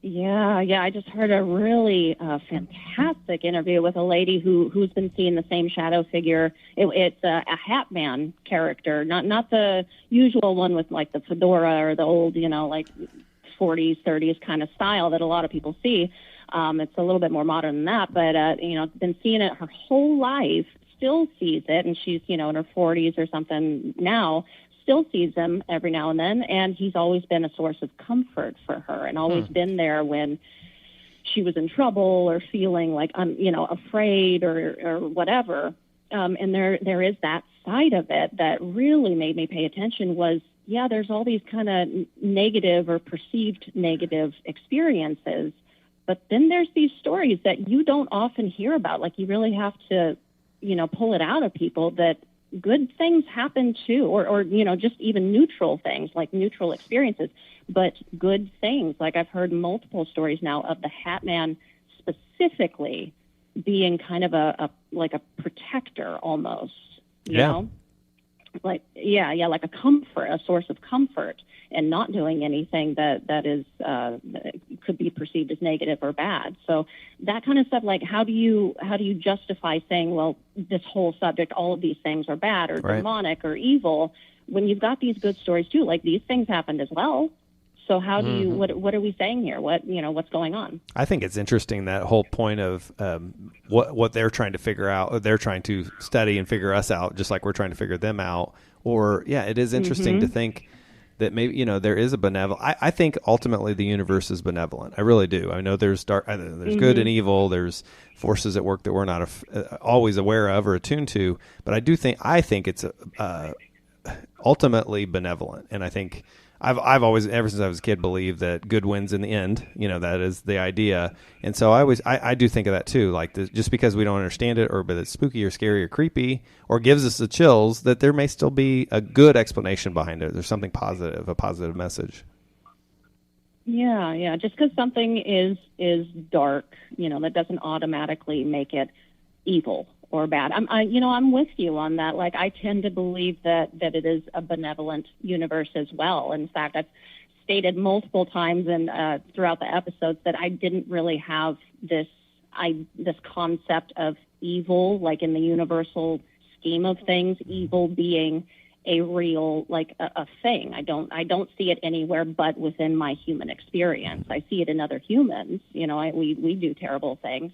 Yeah. I just heard a really fantastic interview with a lady who's been seeing the same shadow figure. It's a Hat Man character, not the usual one with like the fedora or the old, like 40s, 30s kind of style that a lot of people see. It's a little bit more modern than that, but been seeing it her whole life, still sees it, and she's in her 40s or something now. Still sees him every now and then, and he's always been a source of comfort for her, and always been there when she was in trouble or feeling like afraid or whatever. And there is that side of it that really made me pay attention. Was there's all these kind of negative or perceived negative experiences, but then there's these stories that you don't often hear about. Like you really have to pull it out of people that good things happen too, or just even neutral things, like neutral experiences, but good things. Like I've heard multiple stories now of the Hat Man specifically being kind of a protector almost, you know? Like, like a comfort, a source of comfort, and not doing anything that is could be perceived as negative or bad. So that kind of stuff, like how do you justify saying, well, this whole subject, all of these things are bad or demonic or evil, when you've got these good stories too? Like these things happened as well. So how do you, what are we saying here? What's going on? I think it's interesting, that whole point of what they're trying to figure out. They're trying to study and figure us out, just like we're trying to figure them out. Or, it is interesting to think that maybe, there is a benevolent. I think ultimately the universe is benevolent. I really do. I know there's there's good and evil. There's forces at work that we're not always aware of or attuned to. But I think it's ultimately benevolent. And I think I've always, ever since I was a kid, believed that good wins in the end. That is the idea. And so I do think of that too. Like just because we don't understand it, or but it's spooky or scary or creepy or gives us the chills, that there may still be a good explanation behind it. There's something positive, a positive message. Yeah. Just because something is dark, that doesn't automatically make it evil or bad. I'm with you on that. Like, I tend to believe that it is a benevolent universe as well. In fact, I've stated multiple times and throughout the episodes that I didn't really have this concept of evil, like in the universal scheme of things, evil being a real, like a thing. I don't see it anywhere but within my human experience. I see it in other humans. We do terrible things.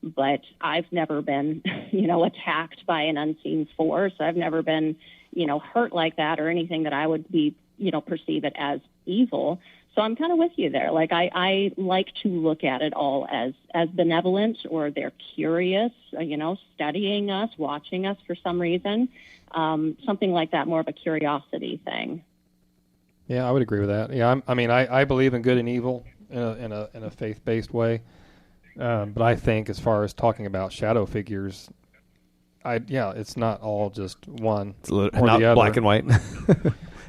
But I've never been, attacked by an unseen force. I've never been, hurt like that or anything that I would be, perceive it as evil. So I'm kind of with you there. Like, I like to look at it all as benevolent, or they're curious, studying us, watching us for some reason, something like that, more of a curiosity thing. Yeah, I would agree with that. Yeah, I believe in good and evil in a faith-based way. But I think as far as talking about shadow figures, it's not all just one or not the other. Black and white.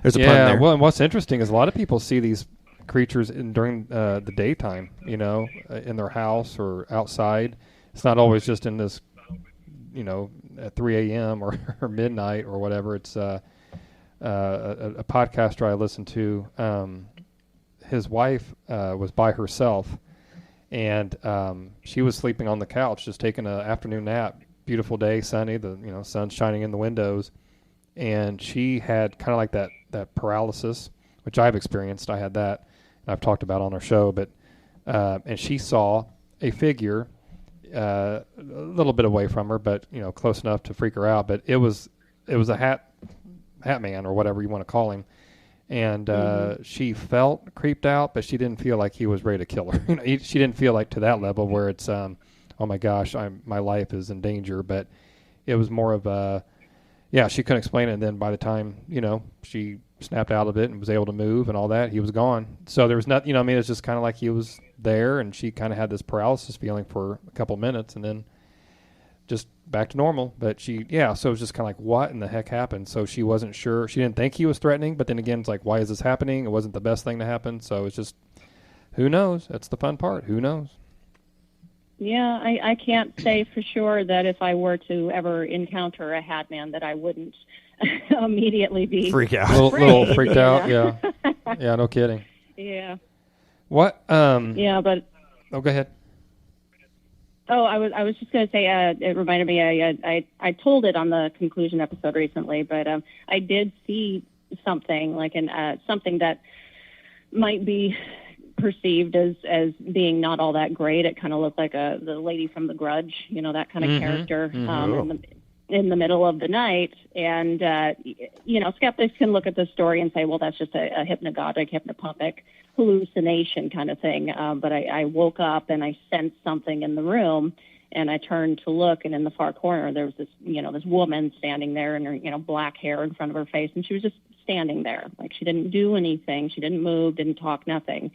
There's a pun there. Well, and what's interesting is a lot of people see these creatures during the daytime, in their house or outside. It's not always just in this, at 3 a.m. or midnight or whatever. It's a podcaster I listened to. His wife was by herself. And she was sleeping on the couch, just taking an afternoon nap. Beautiful day, sunny. The sun's shining in the windows, and she had kind of like that paralysis, which I've experienced. I had that, and I've talked about on our show. But and she saw a figure a little bit away from her, but close enough to freak her out. But it was a hat man or whatever you want to call him. And she felt creeped out, but she didn't feel like he was ready to kill her. She didn't feel like to that level where it's, oh my gosh, my life is in danger. But it was more of a, she couldn't explain it. And then by the time, she snapped out of it and was able to move and all that, he was gone. So there was nothing, it's just kind of like he was there, and she kind of had this paralysis feeling for a couple minutes, and then just back to normal. But so it was just kind of like, what in the heck happened? So she wasn't sure. She didn't think he was threatening, but then again, it's like, why is this happening? It wasn't the best thing to happen. So it's just, who knows? That's the fun part. Who knows? Yeah, I can't say for sure that if I were to ever encounter a hat man that I wouldn't immediately be freak out. Little freaked out. Yeah. Yeah, no kidding. Yeah. What? Yeah, but. Oh, go ahead. Oh, I was just going to say, it reminded me, I told it on the conclusion episode recently, but I did see something, like something that might be perceived as being not all that great. It kind of looked like the lady from The Grudge, that kind of character in the middle of the night. And, skeptics can look at this story and say, well, that's just a hypnopompic hallucination kind of thing. But I woke up and I sensed something in the room, and I turned to look, and in the far corner there was this, this woman standing there, and her, black hair in front of her face, and she was just standing there. Like, she didn't do anything. She didn't move, didn't talk, nothing.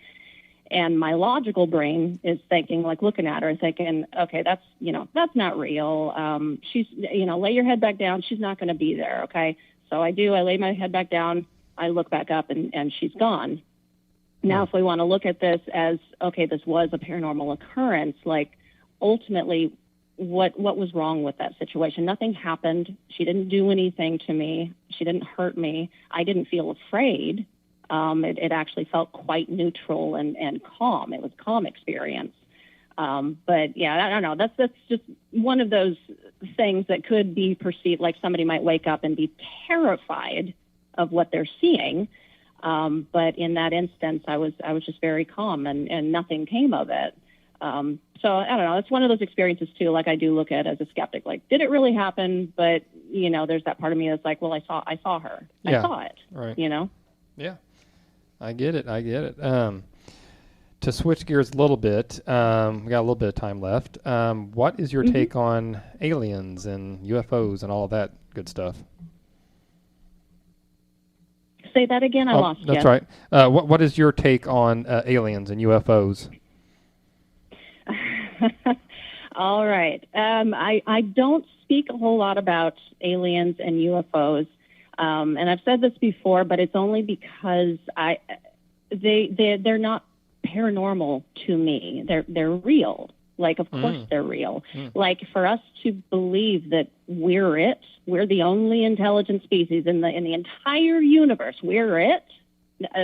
And my logical brain is thinking, like, looking at her, thinking, okay, that's not real. She's, lay your head back down. She's not going to be there. Okay. So I lay my head back down. I look back up, and she's gone. Now, if we want to look at this as, okay, this was a paranormal occurrence, like, ultimately, what was wrong with that situation? Nothing happened. She didn't do anything to me. She didn't hurt me. I didn't feel afraid. It actually felt quite neutral and calm. It was a calm experience. But yeah, I don't know. That's just one of those things that could be perceived like somebody might wake up and be terrified of what they're seeing. But in that instance, I was just very calm, and nothing came of it. So I don't know. It's one of those experiences too. Like, I do look at it as a skeptic. Like, did it really happen? But there's that part of me that's like, well, I saw her. I saw it. Right. Yeah. I get it. To switch gears a little bit, we got a little bit of time left. What is your take on aliens and UFOs and all of that good stuff? Say that again. I lost you. That's right. What is your take on aliens and UFOs? All right. I don't speak a whole lot about aliens and UFOs, and I've said this before, but it's only because they're not paranormal to me. They're real. Like, of course they're real. Like, for us to believe that we're the only intelligent species in the entire universe, we're it,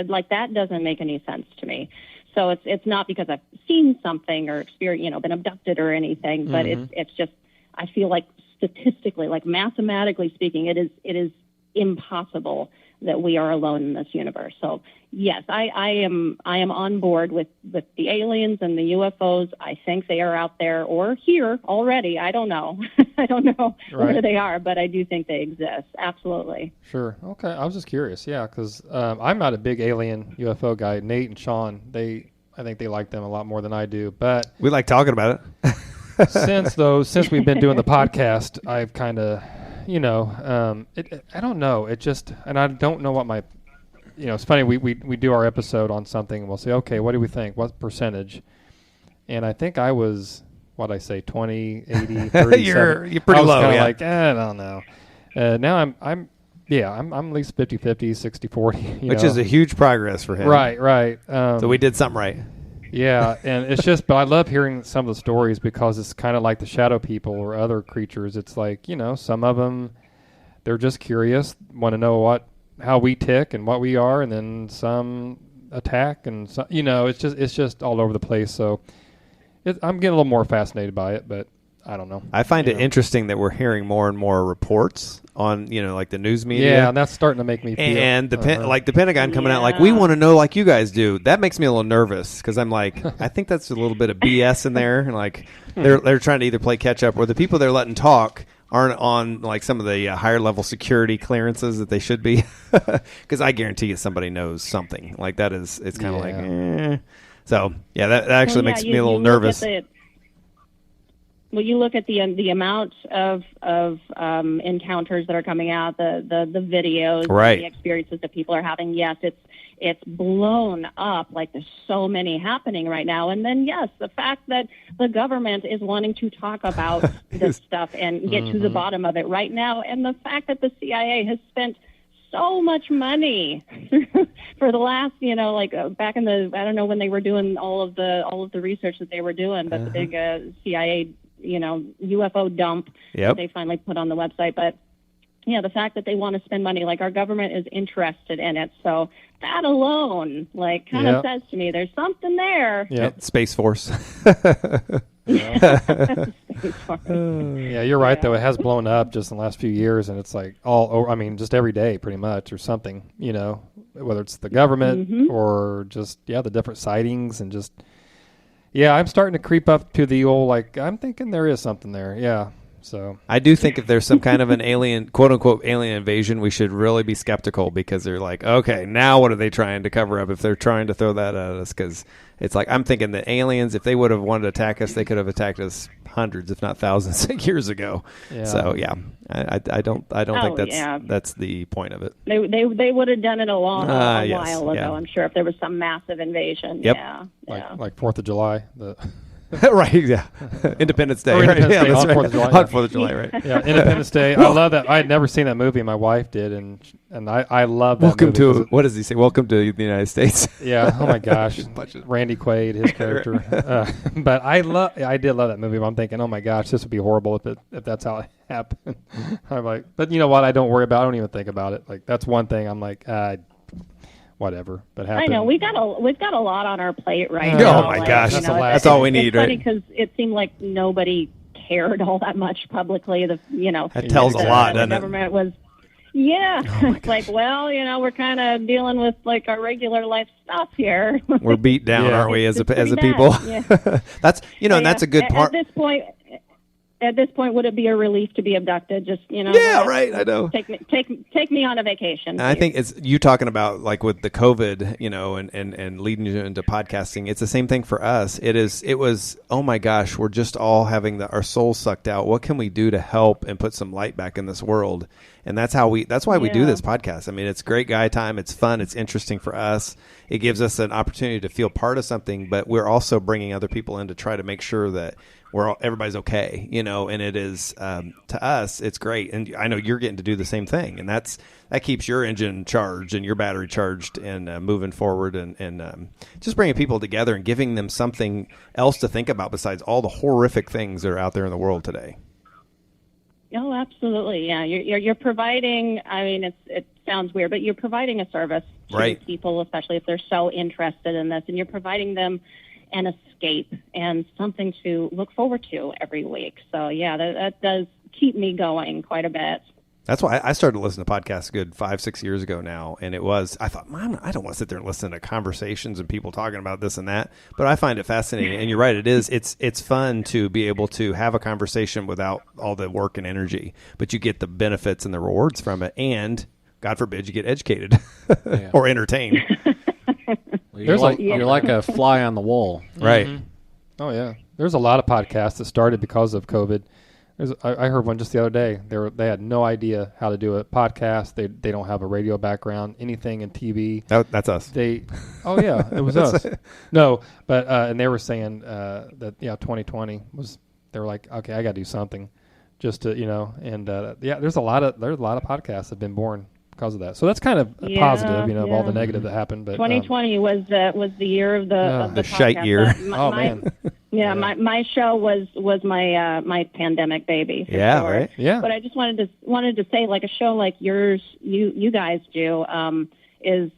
like, that doesn't make any sense to me. So it's not because I've seen something or experienced, been abducted or anything, but it's just, I feel like statistically, like mathematically speaking, it is impossible that we are alone in this universe. So yes, I am on board with the aliens and the UFOs. I think they are out there or here already. I don't know. I don't know where they are, but I do think they exist. Absolutely. Sure. Okay. I was just curious. Yeah, because I'm not a big alien UFO guy. Nate and Shawn, I think they like them a lot more than I do. But we like talking about it. since we've been doing the podcast, I've kind of, I don't know. It just, and I don't know what my, it's funny. We do our episode on something and we'll say, okay, what do we think? What percentage? And I think I was, 20, 80, 30. You're pretty low. I was like, I don't know. Now I'm at least 50-50, 60-40. Which is a huge progress for him. Right. So we did something right. Yeah, and it's just, but I love hearing some of the stories because it's kind of like the shadow people or other creatures. It's like, some of them, they're just curious, want to know how we tick and what we are, and then some attack, and some, it's just all over the place. So I'm getting a little more fascinated by it, but I don't know. I find it interesting that we're hearing more and more reports on, like the news media. Yeah, and that's starting to make me feel. And the Pentagon coming out like, we want to know like you guys do. That makes me a little nervous because I'm like, I think that's a little bit of BS in there. And like they're trying to either play catch up or the people they're letting talk aren't on like some of the higher level security clearances that they should be. Because I guarantee you somebody knows something. Like that is, it's kind of like, eh. So, yeah, that actually makes me a little nervous. Well, you look at the amount of encounters that are coming out, the videos, right, the experiences that people are having. Yes, it's blown up. Like there's so many happening right now. And then yes, the fact that the government is wanting to talk about this stuff and get to the bottom of it right now, and the fact that the CIA has spent so much money for the last, back in the, I don't know when they were doing all of the research that they were doing, but the big CIA UFO dump that they finally put on the website. But yeah, the fact that they want to spend money, like our government is interested in it. So that alone, like, kind of says to me, there's something there. Yeah, Space Force. Yeah, you're right, though. It has blown up just in the last few years, and it's like just every day pretty much or something, whether it's the government or just, the different sightings and just, I'm starting to creep up to the old, like, I'm thinking there is something there. Yeah. So I do think if there's some kind of an alien, quote unquote, alien invasion, we should really be skeptical because they're like, okay, now what are they trying to cover up if they're trying to throw that at us? Because it's like, I'm thinking the aliens, if they would have wanted to attack us, they could have attacked us hundreds, if not thousands of years ago. Yeah. So I don't think that's the point of it. They would have done it a while ago. I'm sure if there was some massive invasion. Yep. Like 4th of July. Right, yeah. Independence Day. Independence Day on 4th of July. On 4th of July, right. Yeah, Independence Day. I love that. I had never seen that movie. My wife did, and I love that movie. What does he say? Welcome to the United States. Yeah, oh my gosh. Randy Quaid, his character. But I did love that movie, but I'm thinking, oh my gosh, this would be horrible if that's how it happened. I'm like, but you know what? I don't worry about it. I don't even think about it. Like, that's one thing I'm like, whatever, but happened. I know we've got a lot on our plate right now. Oh my gosh, that's all we need, right? It's funny because it seemed like nobody cared all that much publicly. That tells a lot, doesn't it? The government was, it's like, well, we're kind of dealing with like our regular life stuff here. We're beat down, aren't we, as a people? Yeah. That's and that's a good part. At this point. at this point, would it be a relief to be abducted? Just, Yeah, right. I know. Take me on a vacation. And I think it's you talking about like with the COVID, and leading you into podcasting. It's the same thing for us. It was, oh my gosh, we're just all having our souls sucked out. What can we do to help and put some light back in this world? And that's why we do this podcast. I mean, it's great guy time. It's fun. It's interesting for us. It gives us an opportunity to feel part of something, but we're also bringing other people in to try to make sure that everybody's okay, and it is, to us, it's great. And I know you're getting to do the same thing, and that keeps your engine charged and your battery charged and moving forward and just bringing people together and giving them something else to think about besides all the horrific things that are out there in the world today. Oh, absolutely. Yeah. You're providing, I mean, it sounds weird, but you're providing a service to people, especially if they're so interested in this, and you're providing them an escape and something to look forward to every week. So, yeah, that does keep me going quite a bit. That's why I started listening to podcasts a good 5-6 years ago now. And I thought, man, I don't want to sit there and listen to conversations and people talking about this and that. But I find it fascinating. And you're right, it is. It's fun to be able to have a conversation without all the work and energy. But you get the benefits and the rewards from it. And, God forbid, you get educated or entertained. You're like a fly on the wall. Right. Mm-hmm. Oh, yeah. There's a lot of podcasts that started because of COVID. I heard one just the other day. They had no idea how to do a podcast. They don't have a radio background, anything in TV. That's us. Oh yeah, it was us. No, but and they were saying that 2020 was. They were like, okay, I got to do something, just to and there's a lot of podcasts that have been born because of that. So that's kind of a positive, of all the negative that happened. But 2020 was the year of the shite year. Man. Yeah, my show was my pandemic baby. Yeah, sure. Right. Yeah. But I just wanted to say, like a show like yours, you guys do, is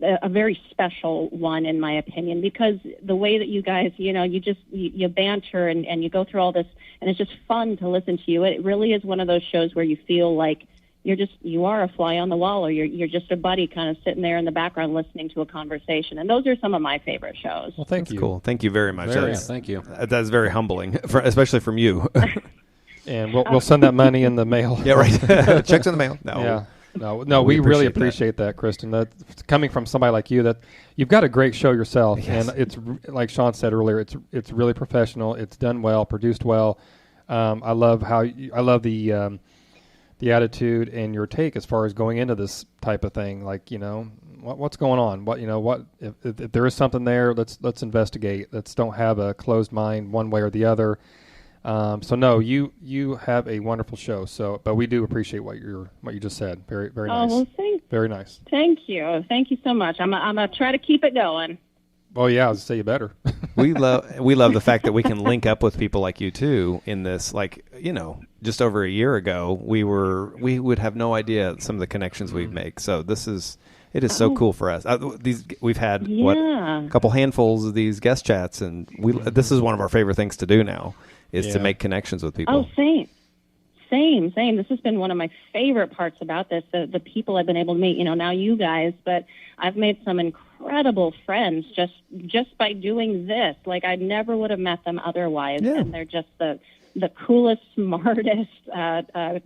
a very special one in my opinion, because the way that you guys, you banter and you go through all this, and it's just fun to listen to you. It really is one of those shows where you feel like you are a fly on the wall, or you're just a buddy kind of sitting there in the background listening to a conversation. And those are some of my favorite shows. Well, thank you. Cool. Thank you very much. Thank you. That's very humbling, especially from you. And we'll send that money in the mail. Yeah, right. Checks in the mail. No. Yeah. No, we really appreciate that, Kristen. That coming from somebody like you, that you've got a great show yourself, and it's like Shawn said earlier, it's really professional. It's done well, produced well. I love the attitude and your take as far as going into this type of thing. Like, what's going on? What if there is something there? Let's investigate. Let's don't have a closed mind one way or the other. So no, you have a wonderful show. So, but we do appreciate what you just said. Very, very nice. Oh, well, very nice. Thank you so much. I'm gonna try to keep it going. Oh yeah, I was gonna say you better. we love the fact that we can link up with people like you too in this. Like, just over a year ago, we would have no idea some of the connections we'd make. So it is so cool for us. We've had a couple handfuls of these guest chats, and this is one of our favorite things to do now is to make connections with people. Oh, same. This has been one of my favorite parts about this. The people I've been able to meet. Now you guys, but I've made some incredible friends just by doing this. Like I never would have met them otherwise, and they're just the coolest, smartest,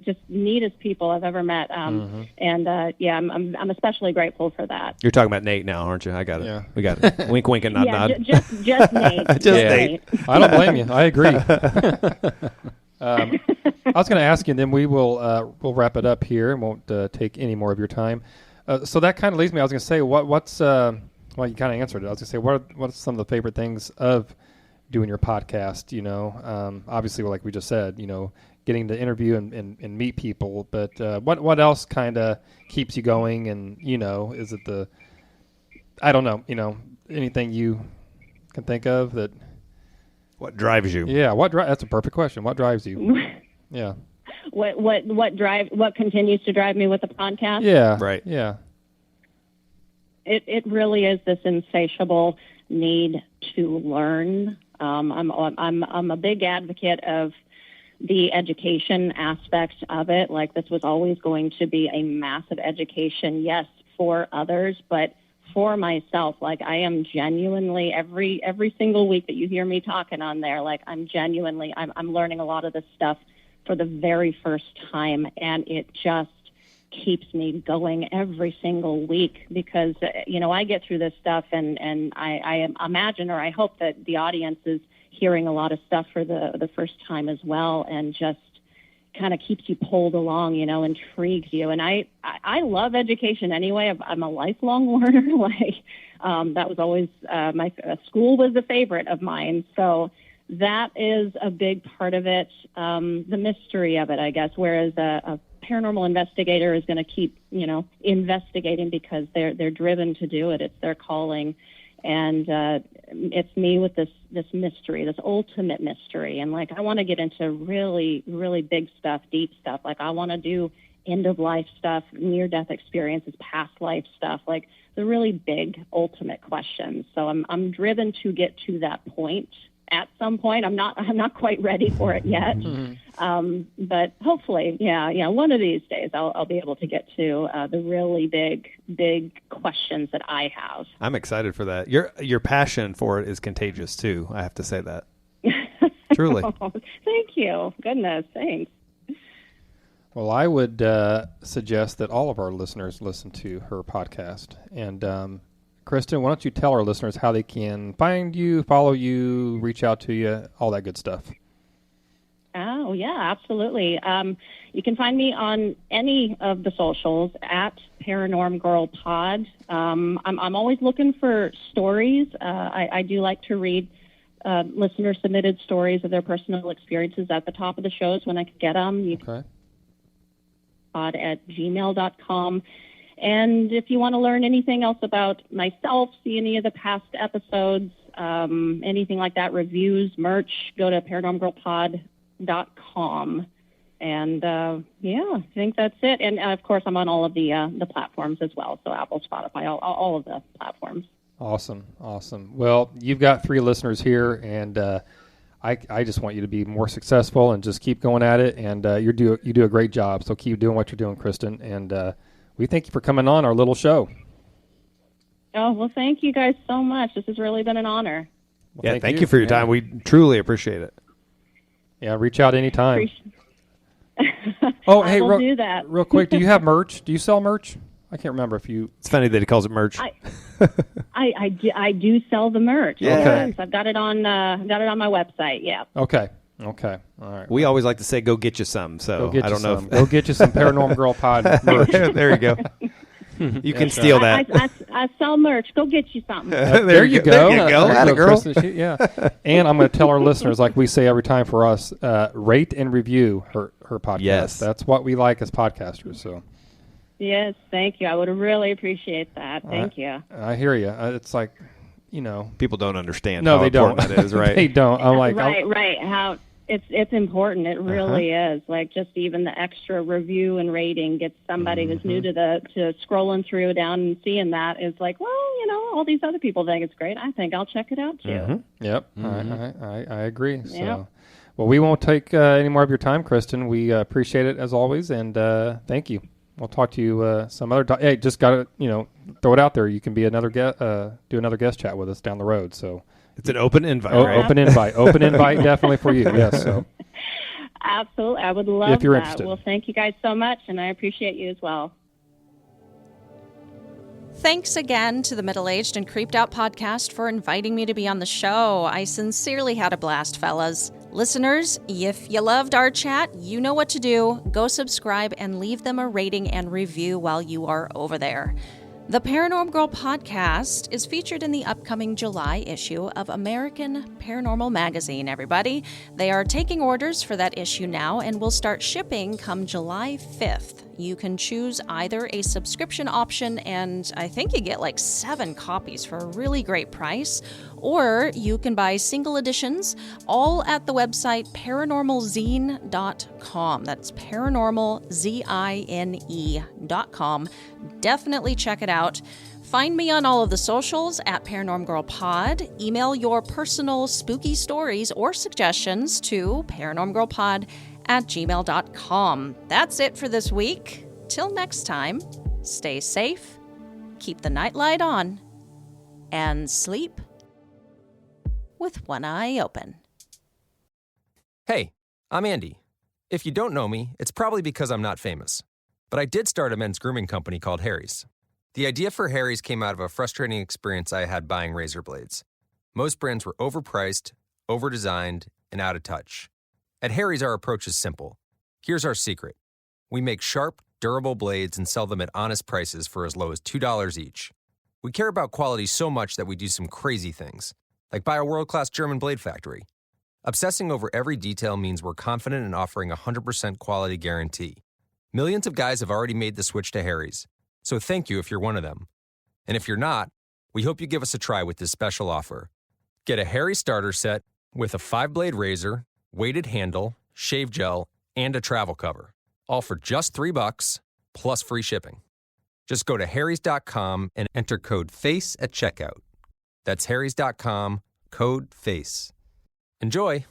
just neatest people I've ever met. And I'm especially grateful for that. You're talking about Nate now, aren't you? I got it. Yeah. We got it. Wink, wink, and nod, nod. Just Nate. Nate. I don't blame you. I agree. I was going to ask you, and then we'll wrap it up here and won't take any more of your time. So that kind of leads me. I was going to say, what's well, you kind of answered it. I was going to say, what's some of the favorite things of doing your podcast? Obviously, like we just said, getting to interview and meet people. But what else kind of keeps you going? And is it I don't know. Anything you can think of that. What drives you? Yeah, that's a perfect question. What drives you? Yeah. What continues to drive me with the podcast? Yeah. Right. Yeah. It really is this insatiable need to learn. I'm a big advocate of the education aspect of it. Like this was always going to be a massive education, yes, for others, but for myself. Like, I am genuinely, every single week that you hear me talking on there, like, I'm learning a lot of this stuff for the very first time, and it just keeps me going every single week because, I get through this stuff, and I imagine, or I hope that the audience is hearing a lot of stuff for the first time as well, and just kind of keeps you pulled along, intrigues you. And I love education anyway. I'm a lifelong learner. That was always my school was a favorite of mine. So that is a big part of it. The mystery of it, I guess. Whereas a paranormal investigator is going to keep, investigating because they're driven to do it. It's their calling. And it's me with this mystery, this ultimate mystery. And, I want to get into really, really big stuff, deep stuff. I want to do end-of-life stuff, near-death experiences, past life stuff, the really big, ultimate questions. So I'm driven to get to that point. At some point, I'm not quite ready for it yet, but hopefully, one of these days I'll be able to get to the really big questions that I have. I'm excited for that. Your passion for it is contagious too. I have to say that. Truly. Oh, thank you. Goodness, thanks. Well, I would suggest that all of our listeners listen to her podcast. And Kristen, why don't you tell our listeners how they can find you, follow you, reach out to you, all that good stuff? Oh, yeah, absolutely. You can find me on any of the socials at Paranorm Girl Pod. I'm always looking for stories. I do like to read listener-submitted stories of their personal experiences at the top of the shows when I can get them. You can pod at gmail.com. And if you want to learn anything else about myself, see any of the past episodes, anything like that, reviews, merch, go to paranormalgirlpod.com. And, I think that's it. And, of course, I'm on all of the platforms as well, so Apple, Spotify, all of the platforms. Awesome. Well, you've got 3 listeners here, and I just want you to be more successful and just keep going at it. And you do a great job, so keep doing what you're doing, Kristen. And we thank you for coming on our little show. Oh, well, thank you guys so much. This has really been an honor. Well, thank you for your time. We truly appreciate it. Yeah, reach out anytime. Hey, do that. Real quick, do you have merch? Do you sell merch? I can't remember if you... It's funny that he calls it merch. I do sell the merch. Yeah. Okay. Yes, I've got it on my website, yeah. Okay. All right. We always like to say, go get you some. So I don't know. Go get you some Paranormal Girl Pod merch. There you go. You can steal that. I sell merch. Go get you something. There you go. There you go. Atta girl. Yeah. And I'm going to tell our listeners, like we say every time for us, rate and review her podcast. Yes. That's what we like as podcasters. So. Yes, thank you. I would really appreciate that. Thank you. I hear you. It's like, people don't understand how they important that is, right? They don't. I'm like, right. How it's important. It really is. Like, just even the extra review and rating gets somebody who's new to scrolling through down and seeing that is like, well, all these other people think it's great. I think I'll check it out too. Mm-hmm. Yep. I agree. So, yep. Well, we won't take any more of your time, Kristen. We appreciate it as always, and thank you. We'll talk to you some other time. Hey, just got to, throw it out there. You can be do another guest chat with us down the road. So it's an open invite, right? Open invite definitely for you. Yes. So absolutely. I would love if you're that. Interested. Well, thank you guys so much, and I appreciate you as well. Thanks again to the Middle Aged and Creeped Out podcast for inviting me to be on the show. I sincerely had a blast, fellas. Listeners, if you loved our chat, you know what to do. Go subscribe and leave them a rating and review while you are over there. The Paranormal Girl podcast is featured in the upcoming July issue of American Paranormal Magazine, everybody. They are taking orders for that issue now and will start shipping come July 5th. You can choose either a subscription option, and I think you get like 7 copies for a really great price, or you can buy single editions, all at the website paranormalzine.com. That's paranormalzine.com. Definitely check it out. Find me on all of the socials at Paranormal Girl Pod. Email your personal spooky stories or suggestions to paranormalgirlpod@gmail.com. That's it for this week. Till next time, stay safe keep the nightlight on, and sleep with one eye open. Hey, I'm Andy. If you don't know me, it's probably because I'm not famous. But I did start a men's grooming company called Harry's. The idea for Harry's came out of a frustrating experience I had buying razor blades. Most brands were overpriced, overdesigned, and out of touch. At Harry's, our approach is simple. Here's our secret. We make sharp, durable blades and sell them at honest prices for as low as $2 each. We care about quality so much that we do some crazy things, like buy a world-class German blade factory. Obsessing over every detail means we're confident in offering a 100% quality guarantee. Millions of guys have already made the switch to Harry's, so thank you if you're one of them. And if you're not, we hope you give us a try with this special offer. Get a Harry starter set with a 5-blade razor, weighted handle, shave gel, and a travel cover, all for just $3 plus free shipping. Just go to harrys.com and enter code FACE at checkout. That's harrys.com, code FACE. Enjoy!